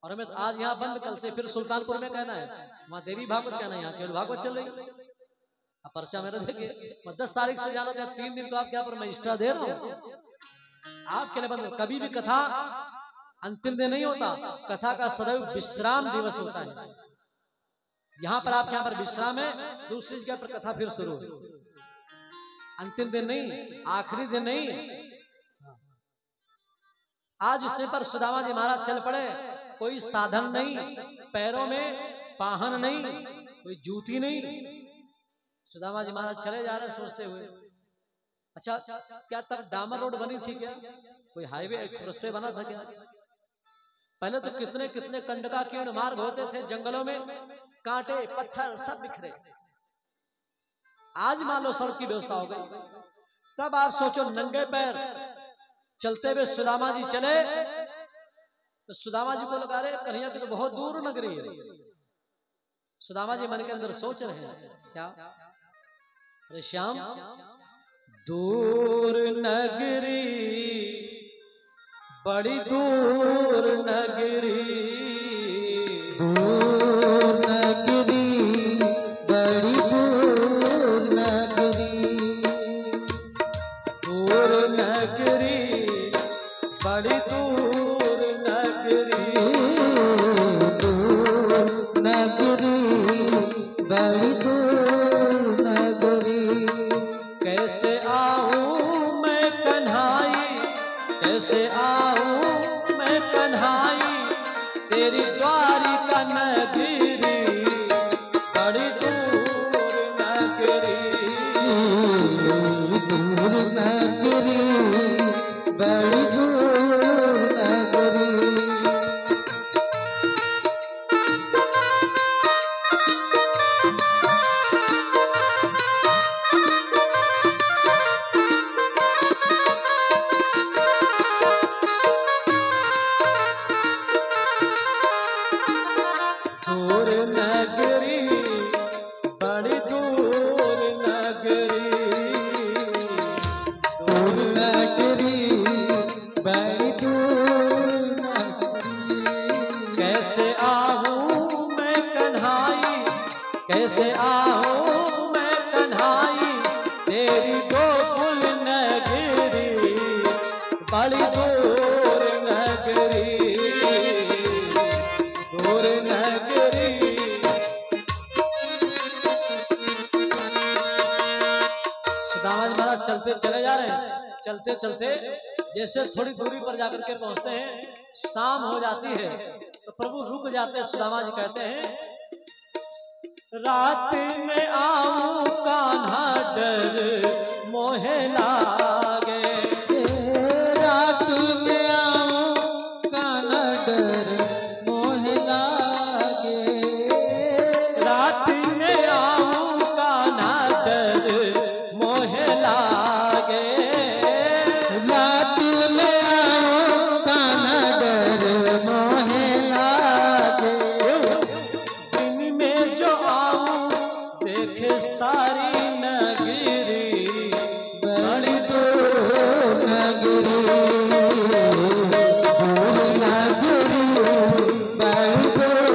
और हमें आज यहाँ बंद, कल से फिर सुल्तानपुर में कहना है, वहाँ देवी भागवत कहना है, यहाँ केवल भागवत चल रही। अब पर्चा मेरा देखिए, 10 तारीख से जाना था, 3 दिन तो आप क्या पर मैं एक्स्ट्रा दे रहा हूँ आपके लिए बंद। कभी भी कथा अंतिम दिन नहीं होता, कथा का सदैव विश्राम दिवस होता है। यहाँ पर आप यहाँ पर विश्राम है, दूसरी जगह पर कथा फिर शुरू। अंतिम दिन नहीं, आखिरी दिन नहीं। आज इससे पर सुदामा जी महाराज चल पड़े, कोई साधन नहीं, पैरों में पाहन नहीं, कोई जूती नहीं। सुदामा जी महाराज चले जा रहे सोचते हुए, अच्छा क्या तब डामर रोड बनी थी क्या? कोई हाईवे एक्सप्रेस वे बना था क्या? पहले तो कितने कितने कंडका कीर्ण मार्ग होते थे, जंगलों में कांटे पत्थर सब बिखरे। आज मान लो सड़क की व्यवस्था हो गई। तब आप सोचो नंगे पैर चलते हुए सुदामा जी चले, तो सुदामा जी को लगा रहे कन्हैया की तो बहुत दूर नगरी है। सुदामा जी मन के अंदर सोच रहे हैं क्या, अरे श्याम दूर नगरी, बड़ी दूर नगरी, दूर नगरी, बड़ी दूर नगरी, दूर नगरी, बड़ी दूर नगरी, दूर नगरी, बड़ी दूर नगरी। कैसे आऊं मैं कन्हाई, कैसे आऊं मैं कन्हाई, तेरी द्वारिका नगरी, बड़ी दूर नगरी, दूर नगरी, बड़ी दूर नगरी। दूर नगरी, बड़ी दूर नगरी, दूर नगरी, बड़ी दूर नगरी। कैसे आऊं मैं कन्हाई, कैसे आऊं मैं कन्हाई, तेरी गोकुल नगरी, बड़ी दूर नगरी, दूर नगरी। सुदामा जी महाराज चलते चले जा रहे हैं, चलते चलते जैसे थोड़ी दूरी पर जाकर के पहुंचते हैं, शाम हो जाती है, तो प्रभु रुक जाते हैं। सुदामा जी कहते हैं, रात में आऊं कान्हा डर मोहे लागे, रात में आऊं कान्हा डर मोह लागे, रात में आऊं कान्हा डर मोहे लागे, रात में आऊं कान्हा डर मोह लागे। दिन में जो आऊं देखे सारी नगरी, बड़ी दूर नगरी, दूर नगरी, बड़ी दूर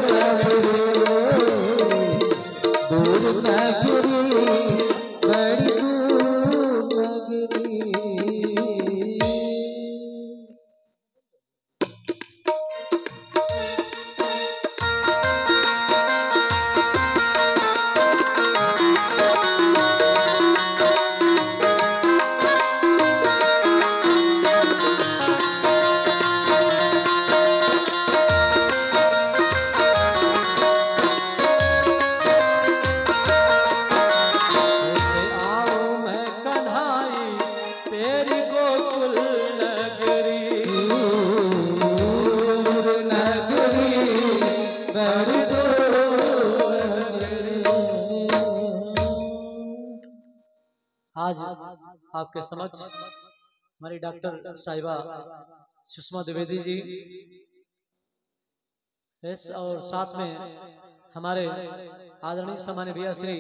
नगरी, दूर नगरी, बड़ी दूर नगरी। कैसे आऊं मैं कन्हाई, तेरी गोकुल नगरी, दूर नगरी, बड़ी दूर नगरी। आज आपके समक्ष हमारी डॉक्टर साहिबा सुषमा द्विवेदी जी, और साथ में हमारे आदरणीय सम्मान्य भैया श्री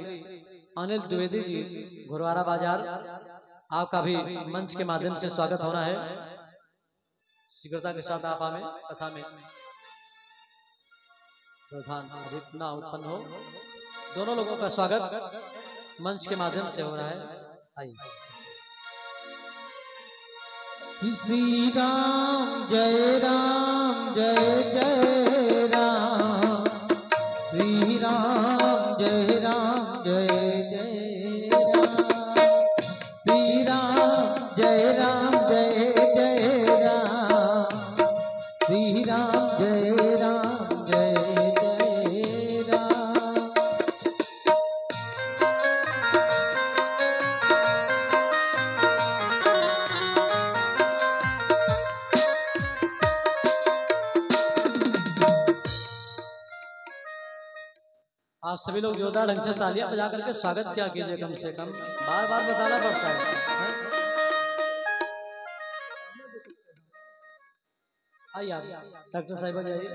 अनिल द्विवेदी जी घुरवारा बाजार, आपका भी मंच के माध्यम से स्वागत होना है। शीघ्रता के साथ आप हमें कथा में व्यवधान अधिक ना उत्पन्न हो। दोनों लोगों का स्वागत मंच के माध्यम से हो रहा है। आइए। श्री राम जय जय राम, श्री राम आप सभी लोग जोरदार ढंग से तालियां बजा करके स्वागत क्या कीजिए, कम से कम बार बार बताना पड़ता है। आइए आप डॉक्टर साहिबा जाइए।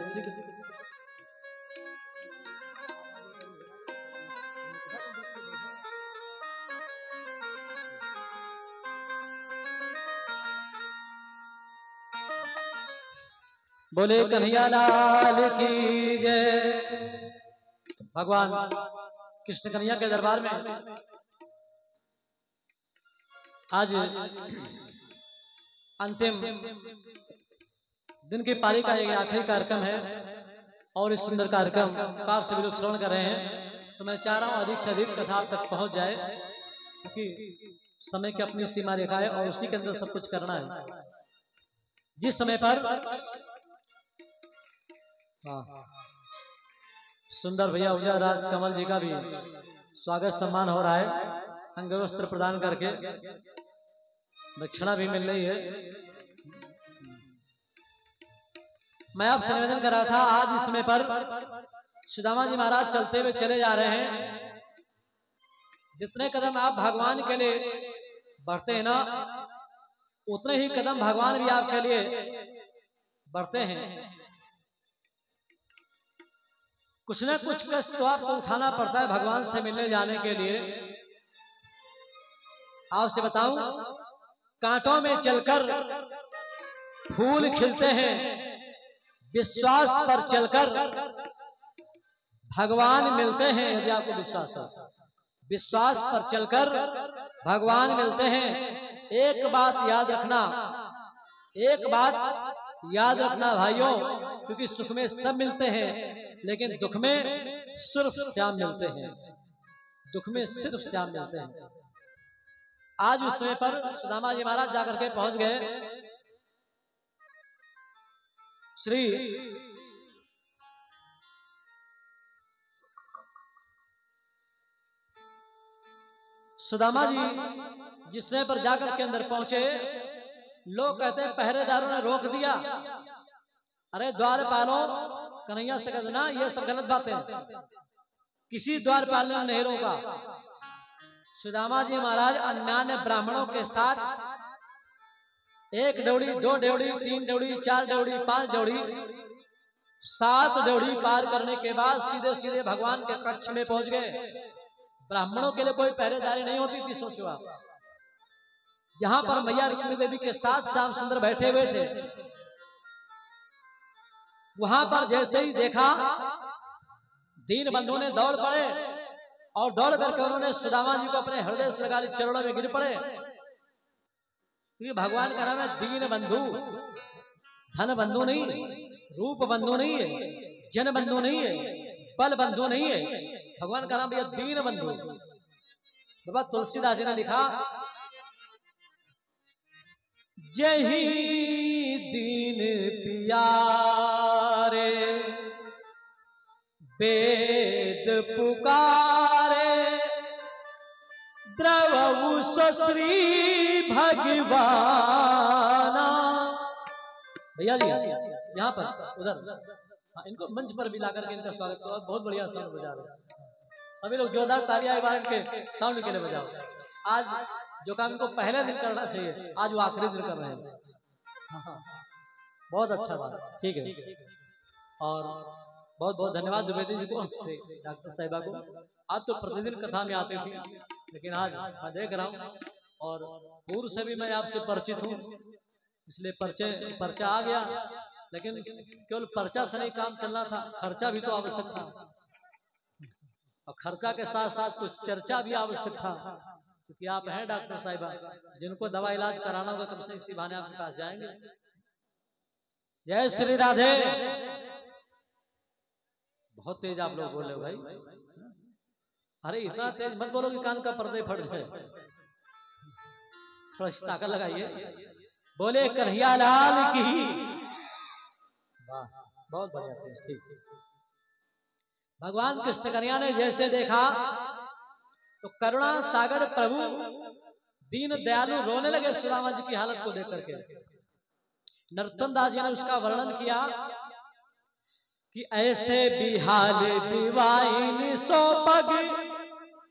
बोले कन्हैया लाल की जय। भगवान कृष्ण कन्हैया के दरबार में आज अंतिम दिन की पारी का एक आखिरी कार्यक्रम है और इस सुंदर कार्यक्रम का आप सभी लोग श्रवण कर रहे हैं। तो मैं चाह रहा हूं अधिक से अधिक कथा आप तक पहुंच जाए, क्योंकि समय की अपनी सीमा रेखा है और उसी के अंदर सब कुछ करना है। जिस समय पर सुंदर भैया उजा राज कमल जी का भी स्वागत सम्मान हो रहा है, अंग वस्त्र प्रदान करके दक्षिणा भी मिल रही है। मैं आपसे निवेदन कर रहा था, आज इस समय पर सुदामा जी महाराज चलते हुए चले जा रहे हैं। जितने कदम आप भगवान के लिए बढ़ते हैं ना, उतने ही कदम भगवान भी आपके लिए बढ़ते हैं। कुछ न कुछ कष्ट तो आपको उठाना पड़ता है भगवान से मिलने जाने के लिए। आपसे बताऊं, कांटों में चलकर फूल खिलते हैं, विश्वास पर चलकर भगवान मिलते हैं। यदि आपको विश्वास है, विश्वास पर चलकर भगवान मिलते हैं। एक बात याद रखना, एक बात याद रखना भाइयों, क्योंकि सुख में सब मिलते हैं लेकिन दुख में सिर्फ श्याम मिलते हैं, दुख में सिर्फ श्याम मिलते हैं। आज उस समय पर सुदामा जी महाराज जाकर के पहुंच गए। श्री सुदामा जी जिस समय पर जाकर के अंदर पहुंचे, लोग कहते हैं पहरेदारों ने रोक दिया। अरे द्वारपालों, कन्हैया से कहते ना, ये सब गलत बातें हैं, किसी द्वारपाल ने नहीं रोका। सुदामा जी महाराज अन्यान्य ब्राह्मणों के साथ एक ड्योढ़ी, दो ड्योढ़ी, तीन ड्योढ़ी, चार ड्योढ़ी, पांच ड्योढ़ी, 7 ड्योढ़ी पार करने के बाद सीधे सीधे भगवान के कक्ष में पहुंच गए। ब्राह्मणों के लिए कोई पहरेदारी नहीं होती थी। सोचो आप, जहां पर मैया रुक्मिणी देवी के साथ श्याम सुंदर बैठे हुए थे, वहां पर जैसे ही देखा, दीन बंधु ने दौड़ पड़े और दौड़ करके उन्होंने सुदामा जी को अपने हृदय से लगा ली, चरणों में गिर पड़े। क्योंकि भगवान का नाम है दीन बंधु, धन बंधु नहीं, रूप बंधु नहीं है, जन बंधु नहीं है, बल बंधु नहीं है। भगवान का नाम है दीन बंधु। बाबा तुलसीदास जी ने लिखा, जही दीन पियारे वेद पुकारे, द्रवऊ श्री भगवाना। भैया जी यहाँ पर उधर, इनको मंच पर भी लाकर के इनका स्वागत करो। बहुत बढ़िया साउंड बजा रहे हैं सभी लोग, जोरदार तालियां इबारत के साउंड के लिए बजाओ। आज जो काम इनको पहले दिन करना चाहिए, आज वो आखिरी दिन कर रहे हैं। बहुत अच्छा बात, ठीक है। और बहुत बहुत धन्यवाद द्विवेदी जी को, डॉक्टर साहिबा को। आज तो प्रतिदिन कथा में आती थी, लेकिन आज मैं देख रहा हूँ और पूर्व से भी मैं आपसे परिचित हूँ, इसलिए पर्चा आ गया। लेकिन केवल पर्चा से नहीं काम चलना था, खर्चा भी तो आवश्यक था, और खर्चा के साथ साथ कुछ चर्चा भी आवश्यक था। क्योंकि आप हैं डॉक्टर साहिबा, जिनको दवा इलाज कराना होगा तब से इसी बहाने आपके पास जाएंगे। जय श्री राधे। बहुत तेज आप लोग बोल रहे हो भाई। अरे इतना तेज मत बोलो कि कान का पर्दे फट जाए, थोड़ा सी ताकत लगाइए। बोले कन्हैया लाल की। वाह, बहुत बढ़िया, तेज, ठीक। भगवान कृष्ण कन्हैया ने जैसे देखा तो करुणा सागर प्रभु दीन दयालु रोने लगे सुदामा जी की हालत को देख करके। नरोत्तम दास जी ने उसका वर्णन किया कि ऐसे बिहाल बिवाइन सो पग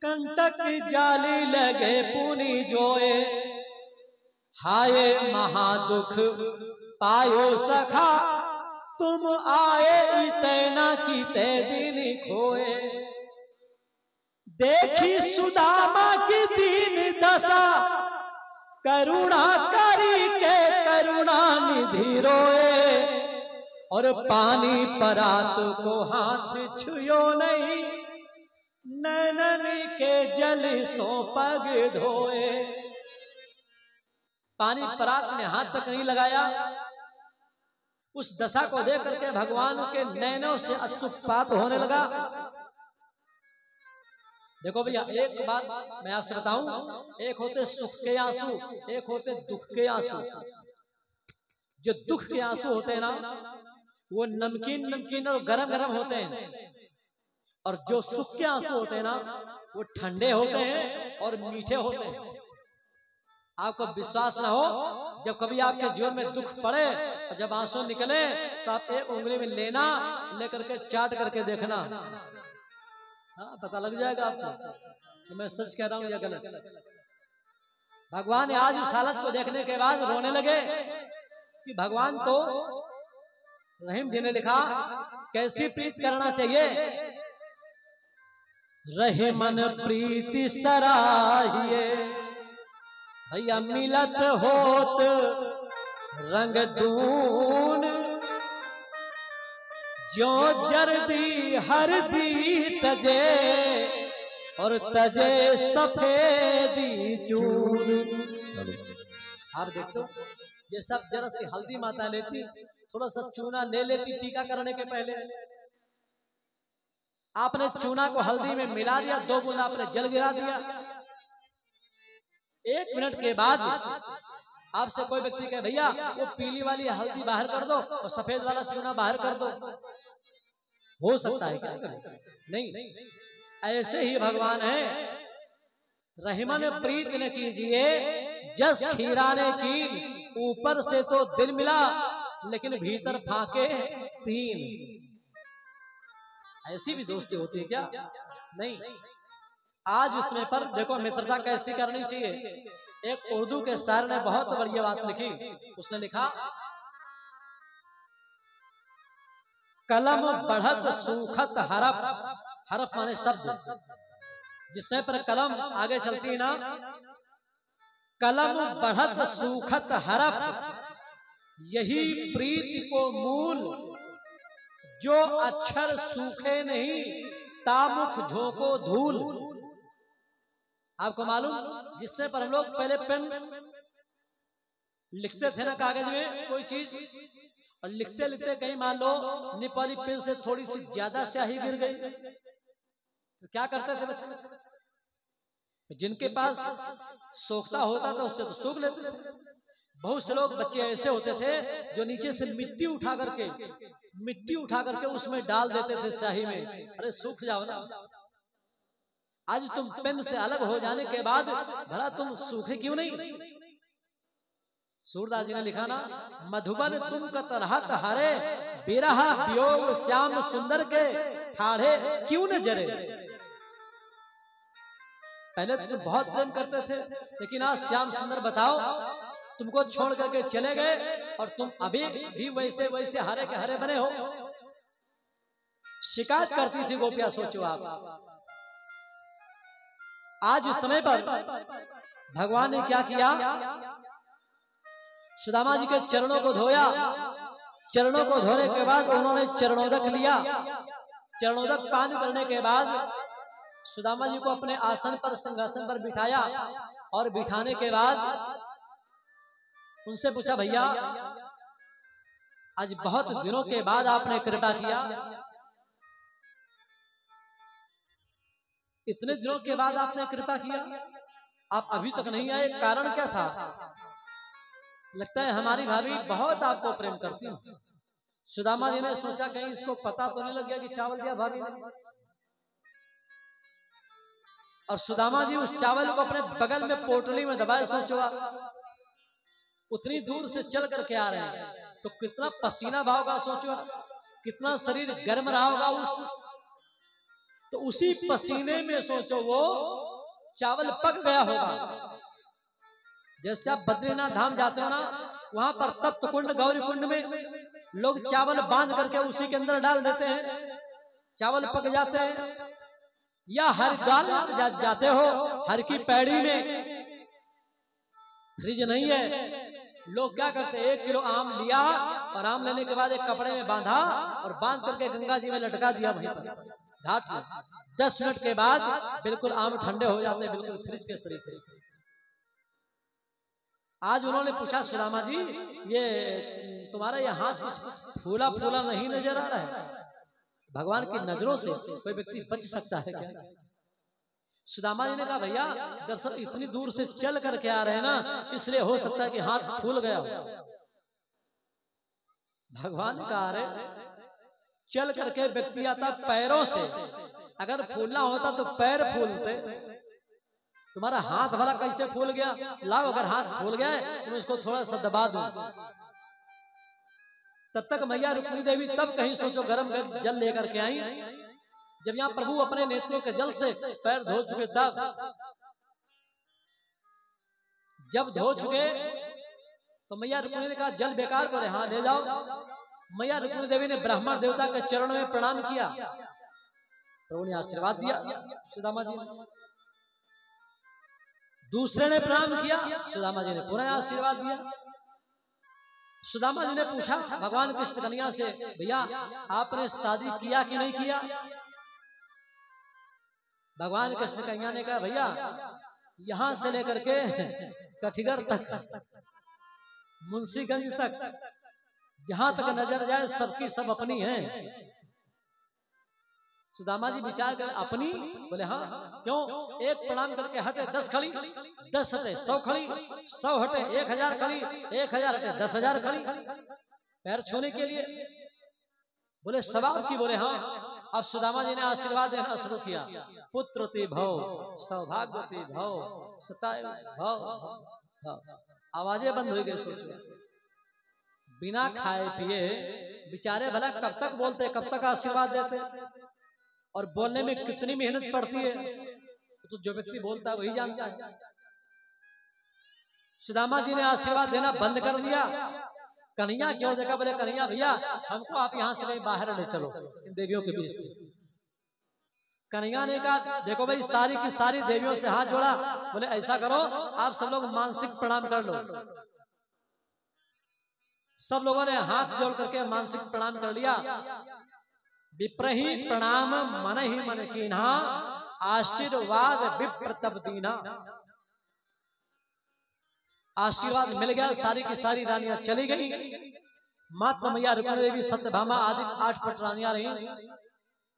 कंटक जाली लगे पुनी जोए, हाय महादुख पायो सखा तुम आए इतना की ते दिन खोए। देखी सुदामा की दीन दशा करुणा करी के करुणा निधि रोए, और पानी परात को हाथ छुयो नहीं नैनन के जल सो पग धोए। पानी परात ने हाथ तक नहीं लगाया। उस दशा को देख करके भगवान के नैनों से अश्रुपात होने लगा। देखो भैया एक बात मैं आपसे बताऊं, एक होते सुख के आंसू, एक होते दुख के आंसू। जो दुख के आंसू होते हैं ना वो नमकीन नमकीन और गरम गरम होते हैं, और जो सुख के आंसू होते हैं ना वो ठंडे होते हैं और मीठे होते हैं। आपको विश्वास ना हो, जब कभी आपके जीवन में दुख पड़े और जब आंसू निकले तो आप एक उंगली में लेना, लेकर के चाट करके देखना, हाँ पता लग जाएगा आपको कि मैं सच कह रहा हूं या गलत। भगवान आज उस हालत को देखने के बाद रोने लगे कि भगवान तो रहीम जी ने लिखा कैसी प्रीत करना चाहिए। रहीमन प्रीति सराहिए भैया मिलत होत रंग दून, जो जर्दी हरदी तजे और तजे सफेदी चून। आप देखो ये सब जरा सी हल्दी माता लेती, थोड़ा सा चूना ले लेती टीका करने के पहले। आपने चूना को हल्दी में मिला दिया, 2 बूंद आपने जल गिरा दिया। 1 मिनट के बाद आपसे कोई व्यक्ति कहे भैया वो पीली वाली हल्दी बाहर कर दो और सफेद वाला चूना बाहर कर दो, हो सकता है क्या? नहीं। ऐसे ही भगवान है। रहीमन प्रीत न कीजिए जस खीराने की, ऊपर से तो दिल मिला लेकिन भीतर फाके 3। ऐसी भी दोस्ती होती है क्या? नहीं। आज इसमें पर देखो मित्रता कैसी करनी चाहिए। एक उर्दू के शायर ने बहुत बढ़िया बात लिखी। उसने लिखा कलम बढ़त सूखत हरफ, हरफ माने शब्द, जिससे पर कलम आगे चलती है ना, कलम बढ़त सूखत हरफ, यही प्रीति को मूल, जो अक्षर सूखे नहीं तामुख झोंको धूल। आपको मालूम जिससे पर हम लोग पहले पेन लिखते थे ना कागज में कोई चीज, और लिखते लिखते कहीं मान लो निप वाली पेन से थोड़ी सी ज्यादा स्याही गिर गई तो क्या करते थे बच्चे? जिनके पास सोखता होता था उससे तो सूख लेते थे। बहुत से लोग बच्चे ऐसे होते थे जो नीचे से मिट्टी उठा करके उसमें डाल देते थे स्याही में, अरे सूख जाओ ना। आज तुम पेन से अलग हो जाने के बाद भला तुम सूखे क्यों नहीं? सूरदास जी ने लिखा ना, मधुबन तुम का तरहत हरे, बिरह वियोग श्याम सुंदर के ठाढ़े क्यों न जरे। पहले तुम बहुत प्रेम करते थे लेकिन आज श्याम सुंदर बताओ तुमको छोड़ करके चले गए और तुम अभी भी वैसे वैसे हरे के हरे बने हो। शिकायत करती थी गोपियां, सोचो आप। आज उस समय पर भगवान ने क्या किया, सुदामा जी के चरणों को धोया। चरणों को धोने के बाद उन्होंने चरणोदक लिया। चरणोदक पान करने के बाद सुदामा जी को अपने आसन पर, सिंहासन पर बिठाया, और बिठाने के बाद उनसे पूछा भैया आज बहुत दिनों के बाद आपने कृपा किया, इतने दिनों के बाद आपने कृपा किया, आप अभी तक नहीं आए, कारण क्या था? लगता है हमारी भाभी बहुत आपको प्रेम करती है। सुदामा जी ने सोचा कहीं इसको पता तो नहीं लग गया कि चावल दिया भाभी ने। और सुदामा जी उस चावल को अपने बगल में पोटली में दबाए। सोचो उतनी दूर से चल करके आ रहे हैं तो कितना पसीना बहागा। सोचो कितना शरीर गर्म रहा होगा तो उसी पसीने में सोचो वो चावल पक गया होगा। जैसे आप बद्रीनाथ धाम जाते हो ना, वहां पर तप्त कुंड गौरी कुंड में लोग चावल बांध करके उसी के अंदर डाल देते हैं, चावल पक जाते हैं। या हरिद्वार में जाते हो, हर की पैड़ी में फ्रिज नहीं है, लोग क्या करते हैं 1 किलो आम लिया और आम लेने के बाद एक कपड़े में बांधा और बांध करके गंगा जी में लटका दिया वहीं पर घाट में। 10 मिनट के बाद बिल्कुल आम ठंडे हो जाते हैं, बिल्कुल फ्रिज के शरीर से। आज उन्होंने पूछा सुदामा जी, ये तुम्हारा ये हाथ कुछ फूला फूला नहीं नजर आ रहा है, भगवान की नजरों से कोई व्यक्ति बच सकता है क्या? सुदामा जी ने कहा भैया दरअसल इतनी दूर से चल करके आ रहे हैं ना, इसलिए हो सकता है कि हाथ फूल गया हो। भगवान कहा रहे चल करके व्यक्ति आता पैरों से, अगर फूलना होता तो पैर फूलते, तुम्हारा हाथ भला कैसे फूल गया? लाओ अगर हाथ फूल गया है तो इसको थोड़ा सा दबा दो। तब तक मैया रुक्मिणी देवी तब कहीं सोचो गरम जल लेकर के आई, जब यहाँ प्रभु अपने नेत्रों के जल से पैर धो चुके, तब जब धो चुके तो मैया रुक्मिणी ने कहा जल बेकार करे, हाँ ले जाओ। मैया रुक्मिणी देवी ने ब्राह्मण देवता के चरणों में प्रणाम किया, प्रभु ने आशीर्वाद दिया सुदामा जी ने। दूसरे ने प्रणाम किया, सुदामा जी ने पुनः आशीर्वाद दिया। सुदामा जी ने पूछा भगवान कृष्ण कन्हैया से, भैया आपने शादी किया कि नहीं किया? भगवान कृष्ण कन्हैया ने कहा भैया यहां से लेकर के कठिगर तक, मुंशीगंज तक, जहां तक नजर जाए सबकी सब अपनी है। सुदामा जी विचार कर अपनी, बोले हाँ क्यों? एक प्रणाम करके हटे 10 खड़ी, 10 हटे 100 खड़ी, 100 हटे 1000 खड़ी, 1000 हटे 10,000 खड़ी पैर छूने के लिए। बोले सवाब की? बोले हाँ। अब सुदामा जी ने आशीर्वाद देना शुरू किया, पुत्रवती भव, सौभाग्यवती भव, सताय भव। आवाजें बंद हो गई। सोचो बिना खाए पिए बेचारे भला कब तक बोलते, कब तक आशीर्वाद देते, और बोलने में कितनी मेहनत पड़ती है तो जो व्यक्ति बोलता है वही जानता है। सुदामा जी ने आशीर्वाद देना बंद कर दिया। कन्हैया क्यों देखा? बोले कन्हैया भैया हमको आप यहाँ से कहीं बाहर ले चलो इन देवियों के बीच से। कन्हैया ने कहा देखो भाई सारी की सारी देवियों से हाथ जोड़ा, बोले ऐसा करो आप सब लोग मानसिक प्रणाम कर लो। सब लोगों ने हाथ जोड़ करके मानसिक प्रणाम कर लिया। विप्रही प्रणाम मन ही मन कीन्हा, आशीर्वाद विप्र तब दीना। आशीर्वाद मिल गया, सारी की सारी रानियां चली गई, मात्र मैया रुक्मिणी देवी सत्यभामा आदि 8 पट रानियां रही।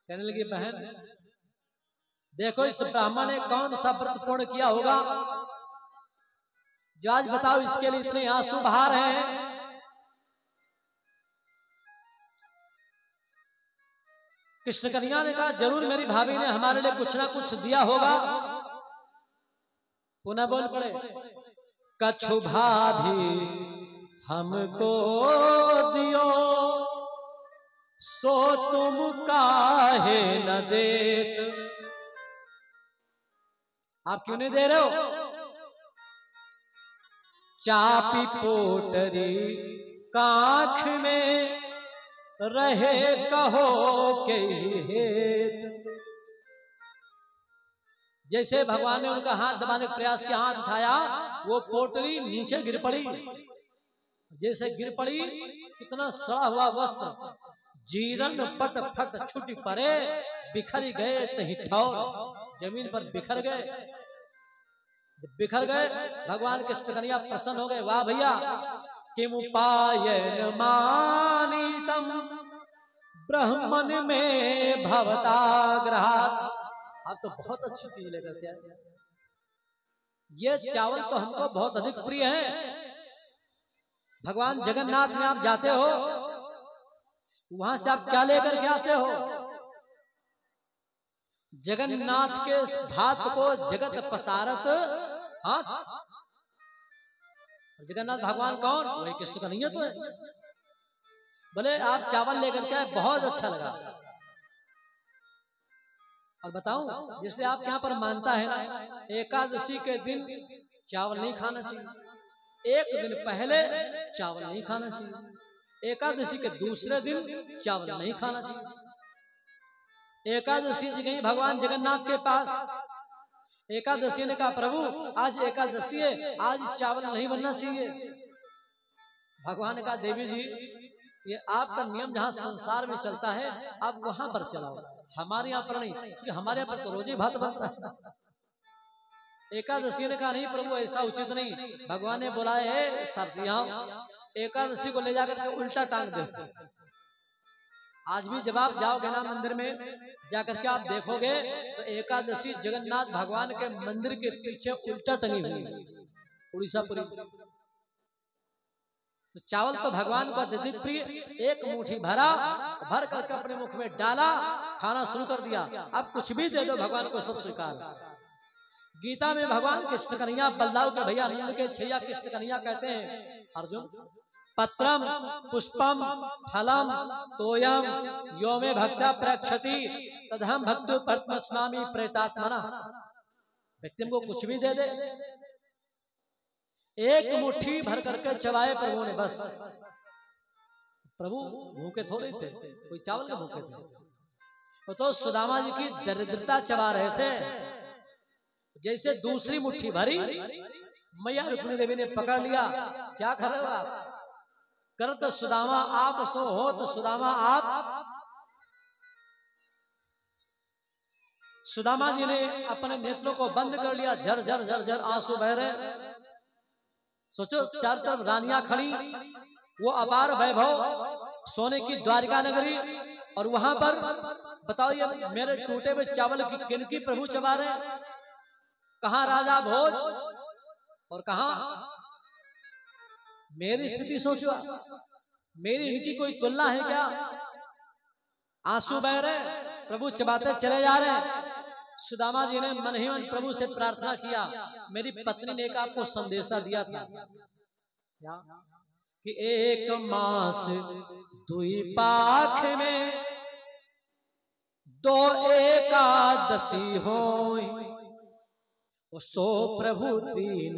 कहने लगी बहन देखो इस ब्राह्मण ने कौन सा व्रत पूर्ण किया होगा जो आज बताओ इसके लिए इतने आंसू बहा रहे हैं। कृष्ण कन्हैया ने कहा जरूर मेरी भाभी ने हमारे लिए कुछ ना कुछ दिया होगा। पुनः बोल पड़े कछु भाभी हमको दियो, सो तुम काहे न देत। आप क्यों नहीं दे रहे हो? चापी पोटरी कांख में रहे कहो के हेत। जैसे भगवान ने उनका हाथ दबाने का प्रयास किया, हाथ उठाया, वो पोटली नीचे गिर पड़ी। जैसे गिर पड़ी इतना सड़ा हुआ वस्त्र जीर्ण पट फट छुट पड़े, बिखर गए तही ठौर, जमीन पर बिखर गए। जब बिखर गए भगवान कृष्ण कन्हैया प्रसन्न हो गए। वाह भैया किमुपायन मानीतम ब्रह्मन में भवताग्रहात्। आप तो बहुत अच्छी चीज लेकर के आए। ये चावल तो हमको बहुत अधिक प्रिय है। भगवान जगन्नाथ में आप जाते हो, वहां से आप क्या लेकर के आते हो? जगन्नाथ के भात को जगत पसारत हाथ। जगन्नाथ भगवान कौन? वही कृष्ण कन्हैया तो है। बोले आप चावल लेकर के आए, बहुत अच्छा लगा। और बताऊं, जैसे आप यहाँ पर मानता है ना, एकादशी के दिन चावल नहीं खाना चाहिए, एक दिन पहले चावल नहीं खाना चाहिए, एकादशी के दूसरे दिन चावल नहीं खाना चाहिए। एकादशी जी गई भगवान जगन्नाथ के पास, एकादशी ने कहा प्रभु आज एकादशी है, आज चावल नहीं बनना चाहिए। भगवान ने कहा देवी जी ये आपका नियम जहाँ संसार में चलता है आप वहां पर चलाओ, हमारे यहाँ पर नहीं, क्योंकि हमारे यहाँ पर तो रोजे भात बनता है। एकादशी ने कहा नहीं प्रभु ऐसा उचित नहीं, भगवान ने बुलाया है सरसियाओं, एकादशी को ले जाकर के उल्टा टांग दे। आज भी जब आप जाओगे ना मंदिर में जाकर के आप देखोगे तो एकादशी जगन्नाथ भगवान के मंदिर के पीछे उल्टा टंगी हुई उड़ीसा पुरी। तो चावल तो भगवान को अत्यधिक प्रिय, एक मुट्ठी भरा, भर करके अपने मुख में डाला, खाना शुरू कर दिया। अब कुछ भी दे दो भगवान को सब स्वीकार। गीता में भगवान कृष्ण कन्हैया बलदाऊ के भैया नंद के छैया कृष्ण कन्हैया कहते हैं अर्जुन पत्रम पुष्पम फलम तोयम यो में भक्ता प्रक्षति तदहम भक्त परत्मस्वामी प्रेतात्मना। व्यक्ति को कुछ भी दे दे, एक मुट्ठी भर करके चबाए प्रभु ने, बस। प्रभु भूखे थोड़े थे, कोई चावल के भूखे थे, वो तो सुदामा जी की दरिद्रता चबा रहे थे। जैसे दूसरी मुट्ठी भरी, मैया रुक्मिणी देवी ने पकड़ लिया, क्या कर रहे हो आप? करत सुदामा आप सो हो तो सुदामा आप। सुदामा जी ने अपने नेत्रों को बंद कर लिया, झर झर झर झर आंसू बह रहे। सोचो चारों तरफ रानियां खड़ी, वो अपार वैभव सोने की द्वारिका नगरी, और वहां पर बताओ ये मेरे टूटे हुए चावल की किनकी प्रभु चबा रहे। कहां राजा भोज और कहां मेरी स्थिति सोचो, मेरी इनकी कोई तुलना है क्या? आंसू बह रहे, प्रभु चबाते चले जा रहे। सुदामा जी ने मन ही मन प्रभु से प्रार्थना किया, मेरी पत्नी ने एक आपको संदेशा दिया था कि एक मास दुई पाख में दो एकादशी होई, सो प्रभु तीन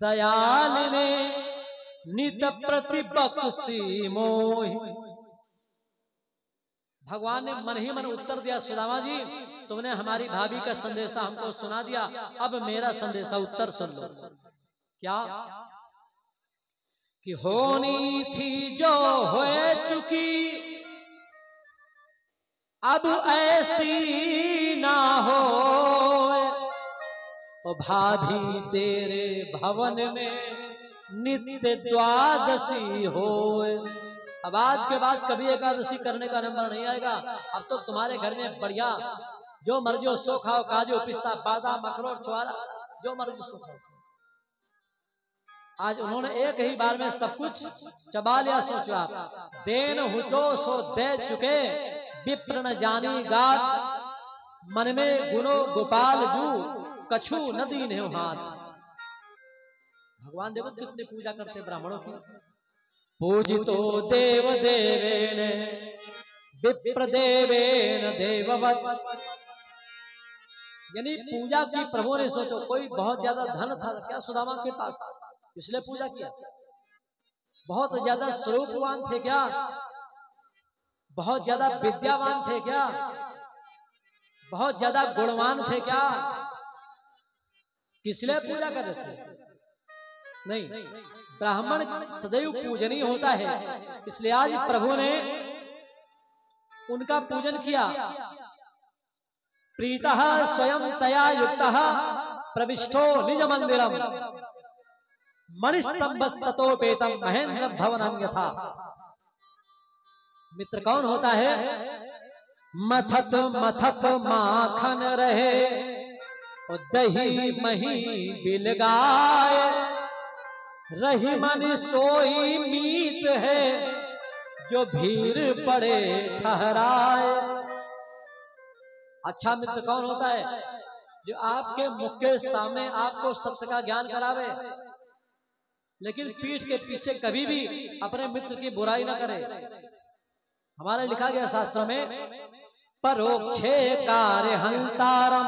दयाल ने नित प्रतिबक्सी मोहि। भगवान ने मन ही मन उत्तर दिया, सुदामा जी तुमने हमारी भाभी का संदेशा हमको सुना दिया, अब मेरा संदेशा उत्तर सुन लो। क्या कि होनी थी जो हो चुकी, अब ऐसी ना हो, ओ भाभी तेरे भवन में नित्य द्वादशी हो। अब आज के बाद कभी एकादशी करने का नंबर नहीं आएगा, अब तो तुम्हारे घर में बढ़िया जो मर्जी हो सो खाओ, काजू पिस्ता बादाम अखरोट छुआरा जो मर्जी सो खाओ। आज उन्होंने एक ही बार में सब कुछ चबा लिया। सोचो आप, देन हुतो सो दे चुके, विप्र न जानी गात, मन में गुनो गोपाल जू, कछु नदी ने हाथ। भगवान देव कितनी पूजा करते ब्राह्मणों की। पूजितो देव देवेन विप्र देवेन देववत्, यानी पूजा की प्रभु ने। सोचो कोई बहुत ज्यादा धन था क्या सुदामा के पास, इसलिए पूजा किया? बहुत ज्यादा स्वरूपवान थे क्या? बहुत ज्यादा विद्यावान थे क्या? बहुत ज्यादा गुणवान थे क्या? किसलिए पूजा कर रहे थे? नहीं, ब्राह्मण सदैव पूजनीय होता है, इसलिए आज प्रभु ने उनका पूजन किया। प्रीतः स्वयं तया युक्तः प्रविष्टो निज मंदिरम, मणिस्तंभस्तोपेतम महेंद्र भवनम यथा। मित्र कौन होता है? मथत मथत माखन रहे, और दही मही बिलगाए, रही मन सोई मीत है, जो भीड़ पड़े ठहराए। अच्छा मित्र कौन होता है? जो आपके मुख के सामने आपको सत्य का ज्ञान करावे, लेकिन पीठ के पीछे कभी भी अपने मित्र की बुराई ना करे। हमारे लिखा गया शास्त्र में, परोक्षे कार्य हंतारम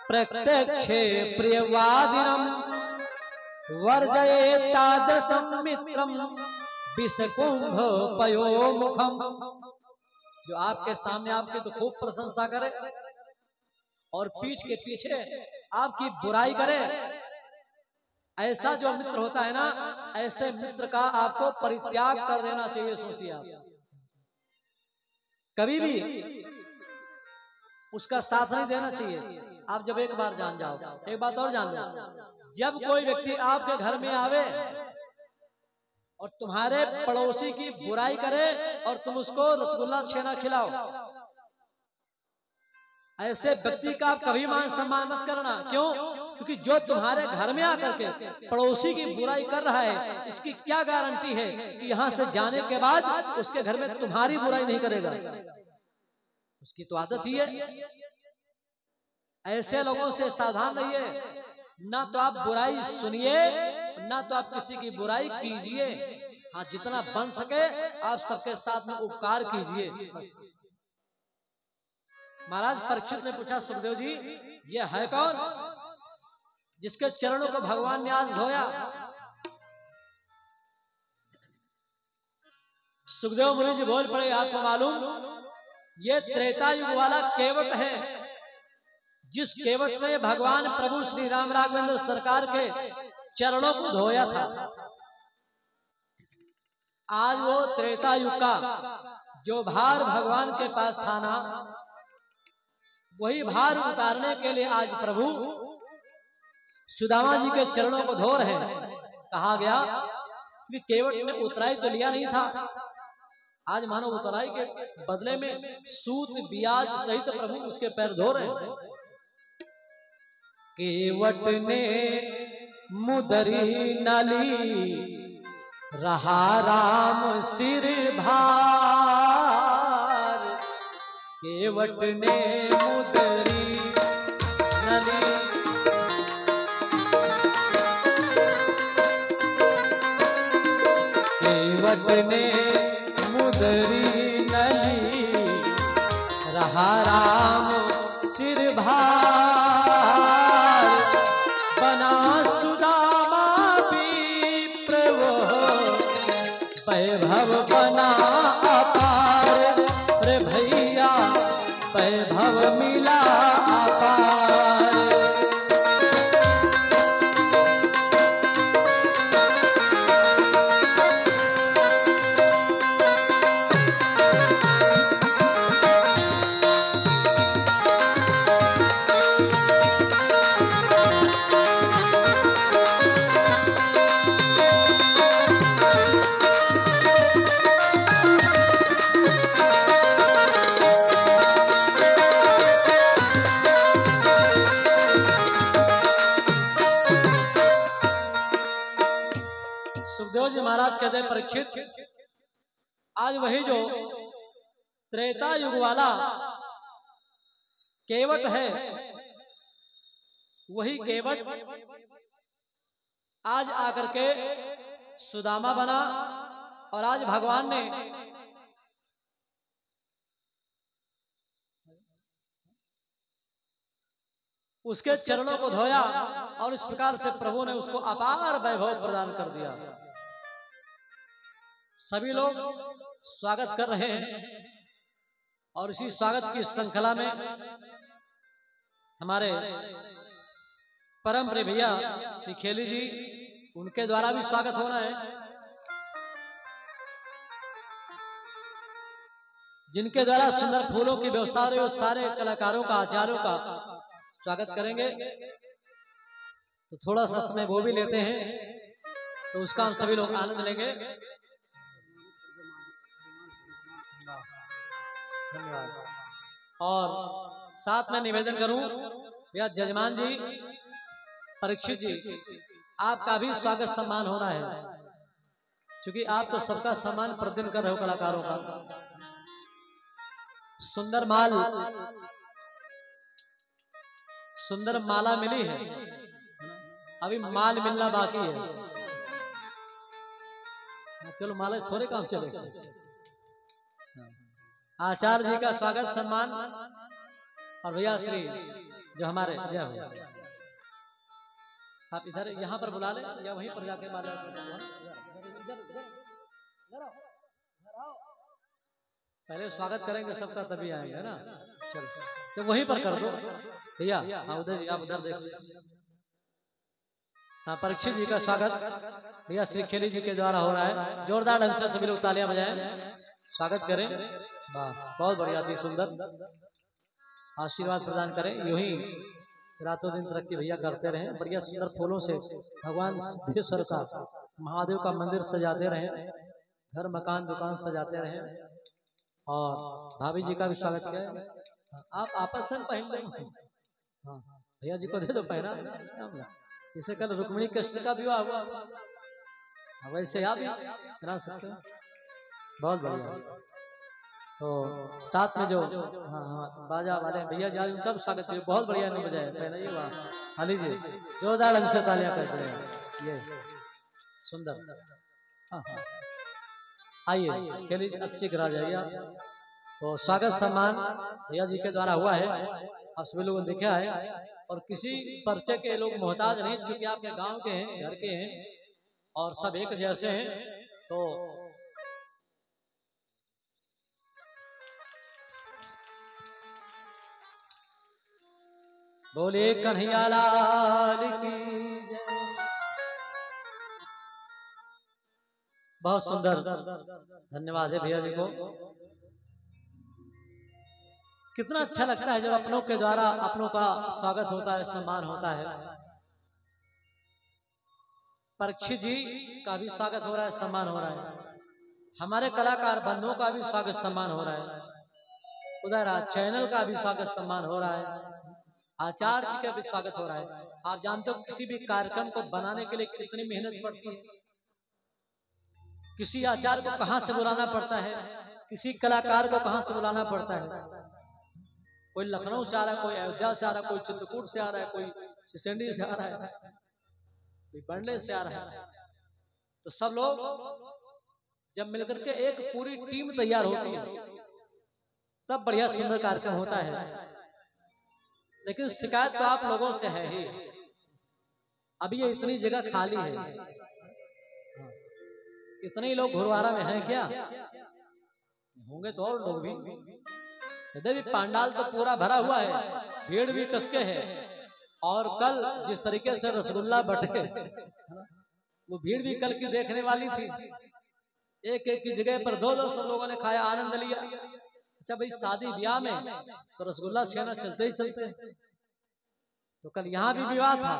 प्रत्यक्षे प्रियवादिनम वर्जये तादृशम मित्रम विषकुंभ पयो मुखम। जो आपके सामने आपकी तो खूब प्रशंसा करे और पीठ के पीछे आपकी बुराई करे, ऐसा जो मित्र होता है ना, ऐसे मित्र का आपको परित्याग कर देना चाहिए। सोचिए आप कभी भी उसका साथ नहीं देना चाहिए। आप जब एक बार जान जाओ, एक बात और जान लो, जब कोई व्यक्ति आपके घर में आवे और तुम्हारे पड़ोसी की बुराई करे और तुम उसको रसगुल्ला छेना खिलाओ, ऐसे व्यक्ति का आप कभी मान सम्मान मत करना। क्यों? क्योंकि जो तुम्हारे घर में आकर के पड़ोसी की बुराई कर रहा है, इसकी क्या गारंटी है कि यहाँ से जाने के बाद उसके घर में तुम्हारी बुराई नहीं करेगा? उसकी तो आदत ही है। ऐसे लोगों से सावधान रहिए। ना तो आप बुराई सुनिए, ना तो आप किसी की बुराई कीजिए। हाँ, जितना बन सके आप सबके साथ में उपकार कीजिए। महाराज परीक्षित ने पूछा, सुखदेव जी ये है कौन जिसके चरणों को भगवान ने आज धोया? सुखदेव मुनि जी बोल पड़े, आपको मालूम ये त्रेता युग वाला केवट है, जिस केवट ने भगवान प्रभु श्री राम राघवेंद्र सरकार के चरणों को धोया था। आज वो त्रेता युग का जो भार भगवान के पास था ना, वही भार उतारने के लिए आज प्रभु सुदामा जी के चरणों को धो रहे हैं। कहा गया कि केवट ने उतराई तो लिया नहीं था, आज मानो उतराई के बदले में सूत ब्याज सहित प्रभु उसके पैर धो रहे हैं। केवट ने मुदरी नली रहा राम सिर भार। केवट ने मुदरी नली केवट ने मुदरी नली रहा राम सिर भार। बना सुदामा विप्र वो वैभव बना अपार। रे भैया वैभव मिला अपार। सुखदेव जी महाराज कहते हैं, परीक्षित आज वही जो त्रेता युग वाला केवट है, वही केवट आज आकर के सुदामा बना और आज भगवान ने उसके चरणों को धोया और इस प्रकार से प्रभु ने उसको अपार वैभव प्रदान कर दिया। सभी लोग स्वागत कर रहे हैं और इसी स्वागत की श्रृंखला में हमारे परम प्रिय भैया श्री खेली जी, उनके द्वारा भी स्वागत होना है, जिनके द्वारा सुंदर फूलों की व्यवस्था हो रही है। सारे कलाकारों का, आचार्यों का स्वागत करेंगे। तो थोड़ा सा समय वो भी लेते हैं, तो उसका हम सभी लोग आनंद लेंगे। धन्यवाद। और साथ में निवेदन करूं, या जजमान जी, परीक्षित जी, आपका भी स्वागत सम्मान होना है, क्योंकि आप तो सबका सम्मान प्रतिदिन कर रहे हो कलाकारों का। सुंदर माला मिली है, अभी माल मिलना बाकी है। केवल माला से थोड़े काम चलेगा। आचार्य जी का स्वागत सम्मान और भैया श्री जो हमारे जय हो, आप इधर यहाँ पर बुला ले या वहीं पर जाके माला पहले स्वागत करेंगे सबका तभी आएंगे ना। चलो तो वहीं पर कर दो भैया। हाँ उधर आप उधर देख। हाँ परीक्षित जी का स्वागत भैया श्री खेली जी के द्वारा हो रहा है। जोरदार ढंग से सभी लोग तालियां बजाएं, स्वागत करें। वाह बहुत बढ़िया, अति सुंदर, आशीर्वाद प्रदान करें। यूं ही रातों दिन तरक्की भैया करते रहे। बढ़िया सुंदर फूलों से भगवान सिद्धेश्वर का महादेव का मंदिर सजाते रहे, घर मकान दुकान सजाते रहे। और भाभी जी का भी स्वागत किया। आप आपस में पहन लो। हाँ भैया जी को दे दो पहना, जिसे कल रुक्मिणी कृष्ण का विवाह हुआ, वैसे आप बना सकते हो। बहुत बढ़िया। तो साथ में जो हाँ बाजा वाले भैया जी उनका भी स्वागत करिए। बहुत बढ़िया ने बजाया पहना ये वाह। हाँ लीजिए जोरदार ढंग से तालियां करते हैं। ये सुंदर। हाँ हाँ आइए खेली अच्छी करा जाइए आप। तो स्वागत सम्मान भैया जी के द्वारा हुआ है, आप सभी लोगों ने देखा है। और किसी परिचय के लोग मोहताज नहीं, क्योंकि आपके गांव के हैं, घर के हैं और सब एक जैसे हैं। तो बोले कन्हैया लाल की जय। बहुत सुंदर, धन्यवाद है भैया जी को। कितना अच्छा लगता है जब अपनों के द्वारा अपनों का स्वागत होता है, सम्मान होता है। परीक्षित जी का भी स्वागत हो रहा है, सम्मान हो रहा है। हमारे कलाकार बंधुओं का भी स्वागत सम्मान हो रहा है। उधर चैनल का भी स्वागत सम्मान हो रहा है। आचार्य जी का भी स्वागत हो रहा है। आप जानते हो किसी भी कार्यक्रम को बनाने के लिए कितनी मेहनत पड़ती है। किसी आचार्य को कहां से बुलाना पड़ता है, किसी कलाकार को कहां से बुलाना पड़ता है। कोई लखनऊ से आ रहा है, कोई अयोध्या से आ रहा है, कोई चित्रकूट से आ रहा है, कोई सिसंडी से आ रहा है, कोई बंडे से आ रहा है। तो सब लोग जब मिलकर के एक पूरी टीम तैयार होती है तब बढ़िया सुंदर कार्यक्रम होता है। लेकिन शिकायत तो आप लोगों से है ही। अभी ये इतनी जगह खाली है, इतने लोग गुरुद्वारा में हैं क्या? होंगे तो और लोग भी। इधर भी पंडाल तो पूरा भरा हुआ है, भीड़ भी कसके है। और कल जिस तरीके से रसगुल्ला बटे, वो भीड़ भी कल की देखने वाली थी। एक एक की जगह पर दो दो सब लोगों ने खाया, आनंद लिया। अच्छा भाई शादी ब्याह में तो रसगुल्ला छेना चलते ही चलते। तो कल यहाँ भी विवाह था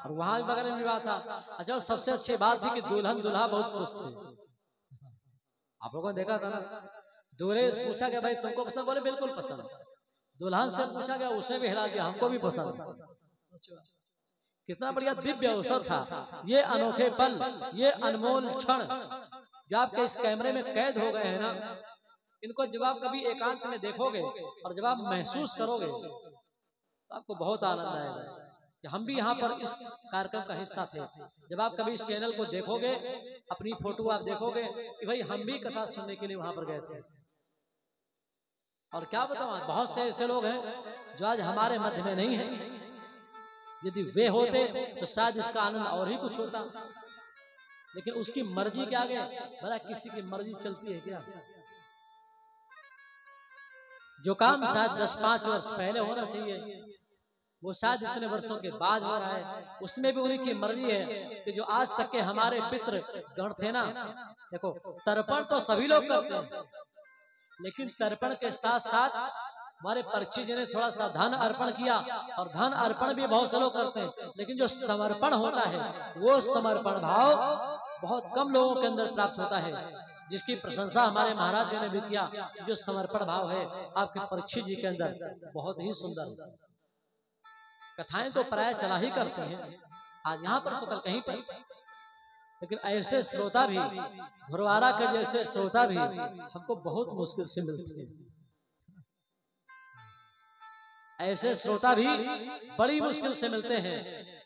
और वहां भी बगल में विवाह था। अच्छा सबसे अच्छी बात थी कि दुल्हन दुल्हा बहुत खुश थे। आप लोगों ने देखा था ना, दूल्हे से पूछा गया भाई तुमको पसंद, बोले बिल्कुल पसंद। दुल्हन से पूछा गया, उसने भी हिला दिया, हमको भी पसंद। कितना बढ़िया दिव्य अवसर था। ये अनोखे पल, ये अनमोल क्षण जो आपके इस कैमरे में कैद हो गए हैं ना, इनको जब आप कभी एकांत में देखोगे और जब आप महसूस करोगे तो आपको बहुत आनंद आएगा कि हम भी यहाँ पर इस कार्यक्रम का हिस्सा थे। जब आप कभी इस चैनल को देखोगे, अपनी फोटो आप देखोगे कि भाई हम भी कथा सुनने के लिए वहां पर गए थे। और क्या बताऊं, बहुत से ऐसे लोग हैं जो आज हमारे मध्य में नहीं है। यदि वे होते तो शायद इसका आनंद और ही कुछ होता। लेकिन उसकी मर्जी के आगे भला किसी की मर्जी चलती है क्या? जो काम शायद 10-5 वर्ष पहले होना चाहिए वो शायद इतने वर्षों के बाद हो रहा है। उसमें भी उन्हीं की मर्जी है कि जो आज तक के हमारे पितृ गण थे ना, देखो तर्पण तो सभी लोग करते हैं, लेकिन तर्पण के साथ साथ हमारे परीक्षित जी ने थोड़ा सा धन अर्पण किया। और धन अर्पण भी बहुत से लोग करते हैं, लेकिन जो समर्पण होता है वो समर्पण भाव बहुत कम लोगों के अंदर प्राप्त होता है, जिसकी प्रशंसा हमारे महाराज जी ने भी किया। जो समर्पण भाव है आपके परीक्षित जी के अंदर बहुत ही सुंदर। कथाएं तो प्राय चला ही करते हैं, आज यहाँ पर तो कल कहीं पर, लेकिन ऐसे श्रोता भी, गुरुद्वारा के जैसे श्रोता भी हमको बहुत मुश्किल से मिलते हैं। ऐसे श्रोता भी बड़ी मुश्किल से मिलते हैं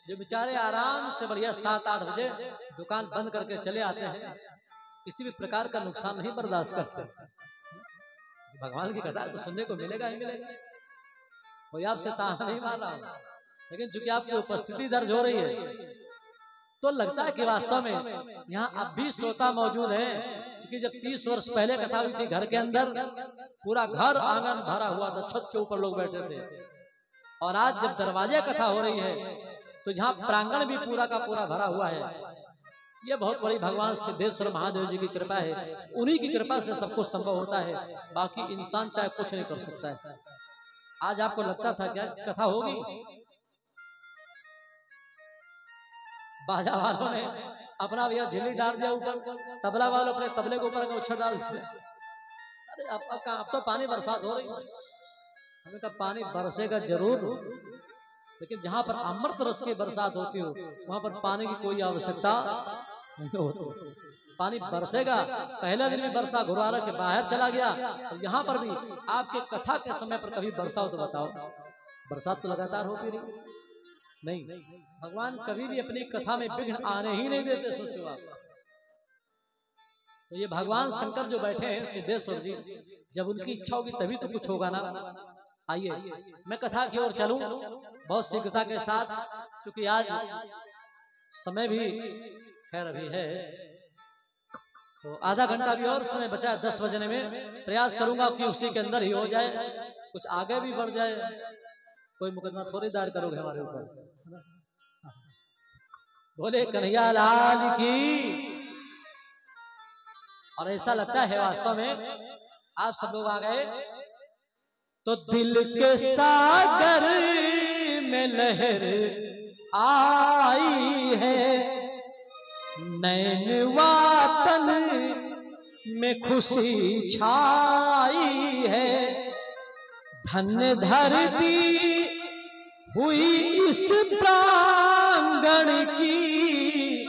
जो बेचारे आराम से बढ़िया 7-8 बजे दुकान बंद करके चले आते हैं किसी भी प्रकार का नुकसान नहीं बर्दाश्त करते। भगवान की कथा तो सुनने को मिलेगा ही मिलेगा, कोई आपसे ताना नहीं मार रहा, लेकिन चूंकि आपकी उपस्थिति दर्ज हो रही है तो लगता है कि वास्तव में यहाँ अब भी श्रोता मौजूद हैं। क्योंकि जब 30 वर्ष पहले कथा हुई थी घर के अंदर पूरा घर आंगन भरा हुआ था, छत के ऊपर लोग बैठे थे, और आज जब दरवाजे कथा हो रही है तो यहाँ प्रांगण भी पूरा का पूरा भरा हुआ है। ये बहुत बड़ी भगवान सिद्धेश्वर महादेव जी की कृपा है, उन्हीं की कृपा से सब कुछ संभव होता है, बाकी इंसान चाहे कुछ नहीं कर सकता है। आज आपको लगता था क्या कथा होगी, बाजा वालों ने अपना भैया झिल्ली डाल दिया ऊपर, तबला वालों अपने तबले के ऊपर उछल डाल दिया। अरे अब तो पानी बरसात हो रही है, हमने कहा पानी बरसेगा जरूर, लेकिन जहां पर अमृत रस की बरसात होती हो वहां पर पानी की कोई आवश्यकता नहीं होती। पानी बरसेगा, पहले दिन भी बरसा गुरुद्वारा के बाहर चला गया, तो यहाँ पर भी आपके कथा के समय पर कभी बरसा हो तो बताओ, बरसात तो लगातार होती रही नहीं। भगवान कभी भी अपनी कथा में विघ्न आने ही नहीं देते, सोचो आप। तो ये भगवान शंकर जो बैठे हैं सिद्धेश्वर जी, जब उनकी इच्छा होगी तभी तो कुछ होगा ना। आइए मैं कथा की ओर चलूं बहुत शीघ्रता के साथ, क्योंकि आज समय भी खैर अभी है, तो आधा घंटा भी और समय बचा है, 10 बजने में प्रयास करूंगा कि उसी के अंदर ही हो जाए, कुछ आगे भी बढ़ जाए, कोई मुकदमा थोड़ी दायर करोगे हमारे ऊपर। बोले कन्हैया लाल की। और ऐसा लगता है वास्तव में आप सब लोग आ गए तो दिल के सागर में लहर आई है, नैन वातन में खुशी छाई है, धन्य धरती हुई इस प्रांगण की,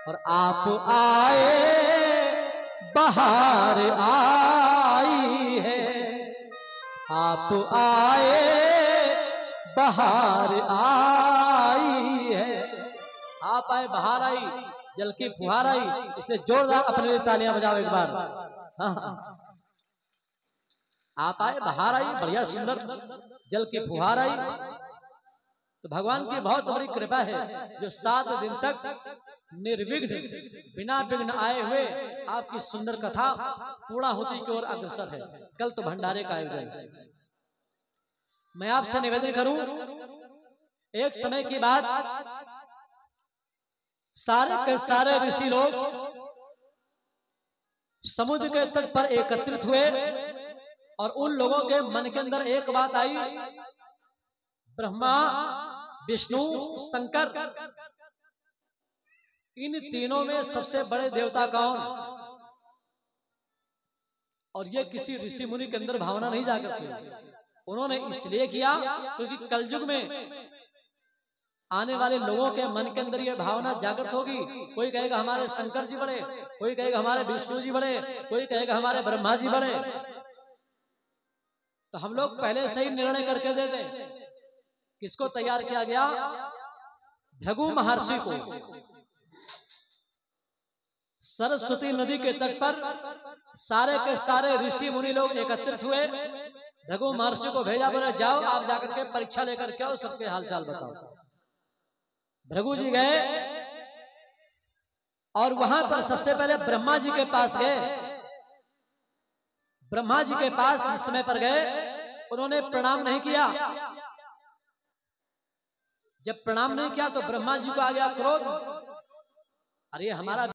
और आप आए बहार आई है, आप आए बहार आई है। आप आए बहार आई, जल की फुहार आई, इसलिए जोरदार अपने लिए तालियां बजाओ एक बार। हाँ। आप आए बहार आई, बढ़िया सुंदर जल की फुहार आई। तो भगवान की बहुत बड़ी कृपा है जो 7 दिन तक निर्विघ्न बिना विघ्न आए हुए आपकी सुंदर कथा पूर्णाहुति की ओर अग्रसर है। कल तो भंडारे का आयोजन है। मैं आपसे निवेदन करूं, एक समय की बात सारे के सारे ऋषि लोग समुद्र के तट पर एकत्रित हुए और उन लोगों के मन के अंदर एक बात आई, ब्रह्मा विष्णु शंकर, इन तीनों में सबसे बड़े देवता कौन? और ये किसी ऋषि मुनि के अंदर भावना नहीं जागृत हुई। उन्होंने इसलिए किया क्योंकि कलयुग में आने वाले लोगों के मन के अंदर ये भावना जागृत होगी। कोई कहेगा हमारे शंकर जी बड़े, कोई कहेगा हमारे विष्णु जी बड़े, कोई कहेगा हमारे ब्रह्मा जी बड़े। तो हम लोग पहले से ही निर्णय करके दे दें। किसको तैयार किया गया? भृगु महर्षि को। सरस्वती नदी के तट पर सारे के सारे ऋषि मुनि लोग एकत्रित हुए। भृगु महर्षि को भेजा, बोले जाओ आप जाकर के परीक्षा लेकर के आओ, सबके हालचाल बताओ। भृगु जी गए और वहां पर सबसे पहले ब्रह्मा जी के पास गए। ब्रह्मा जी के पास जिस समय पर गए उन्होंने प्रणाम नहीं किया। जब प्रणाम नहीं किया तो ब्रह्मा जी को आ गया क्रोध, अरे हमारा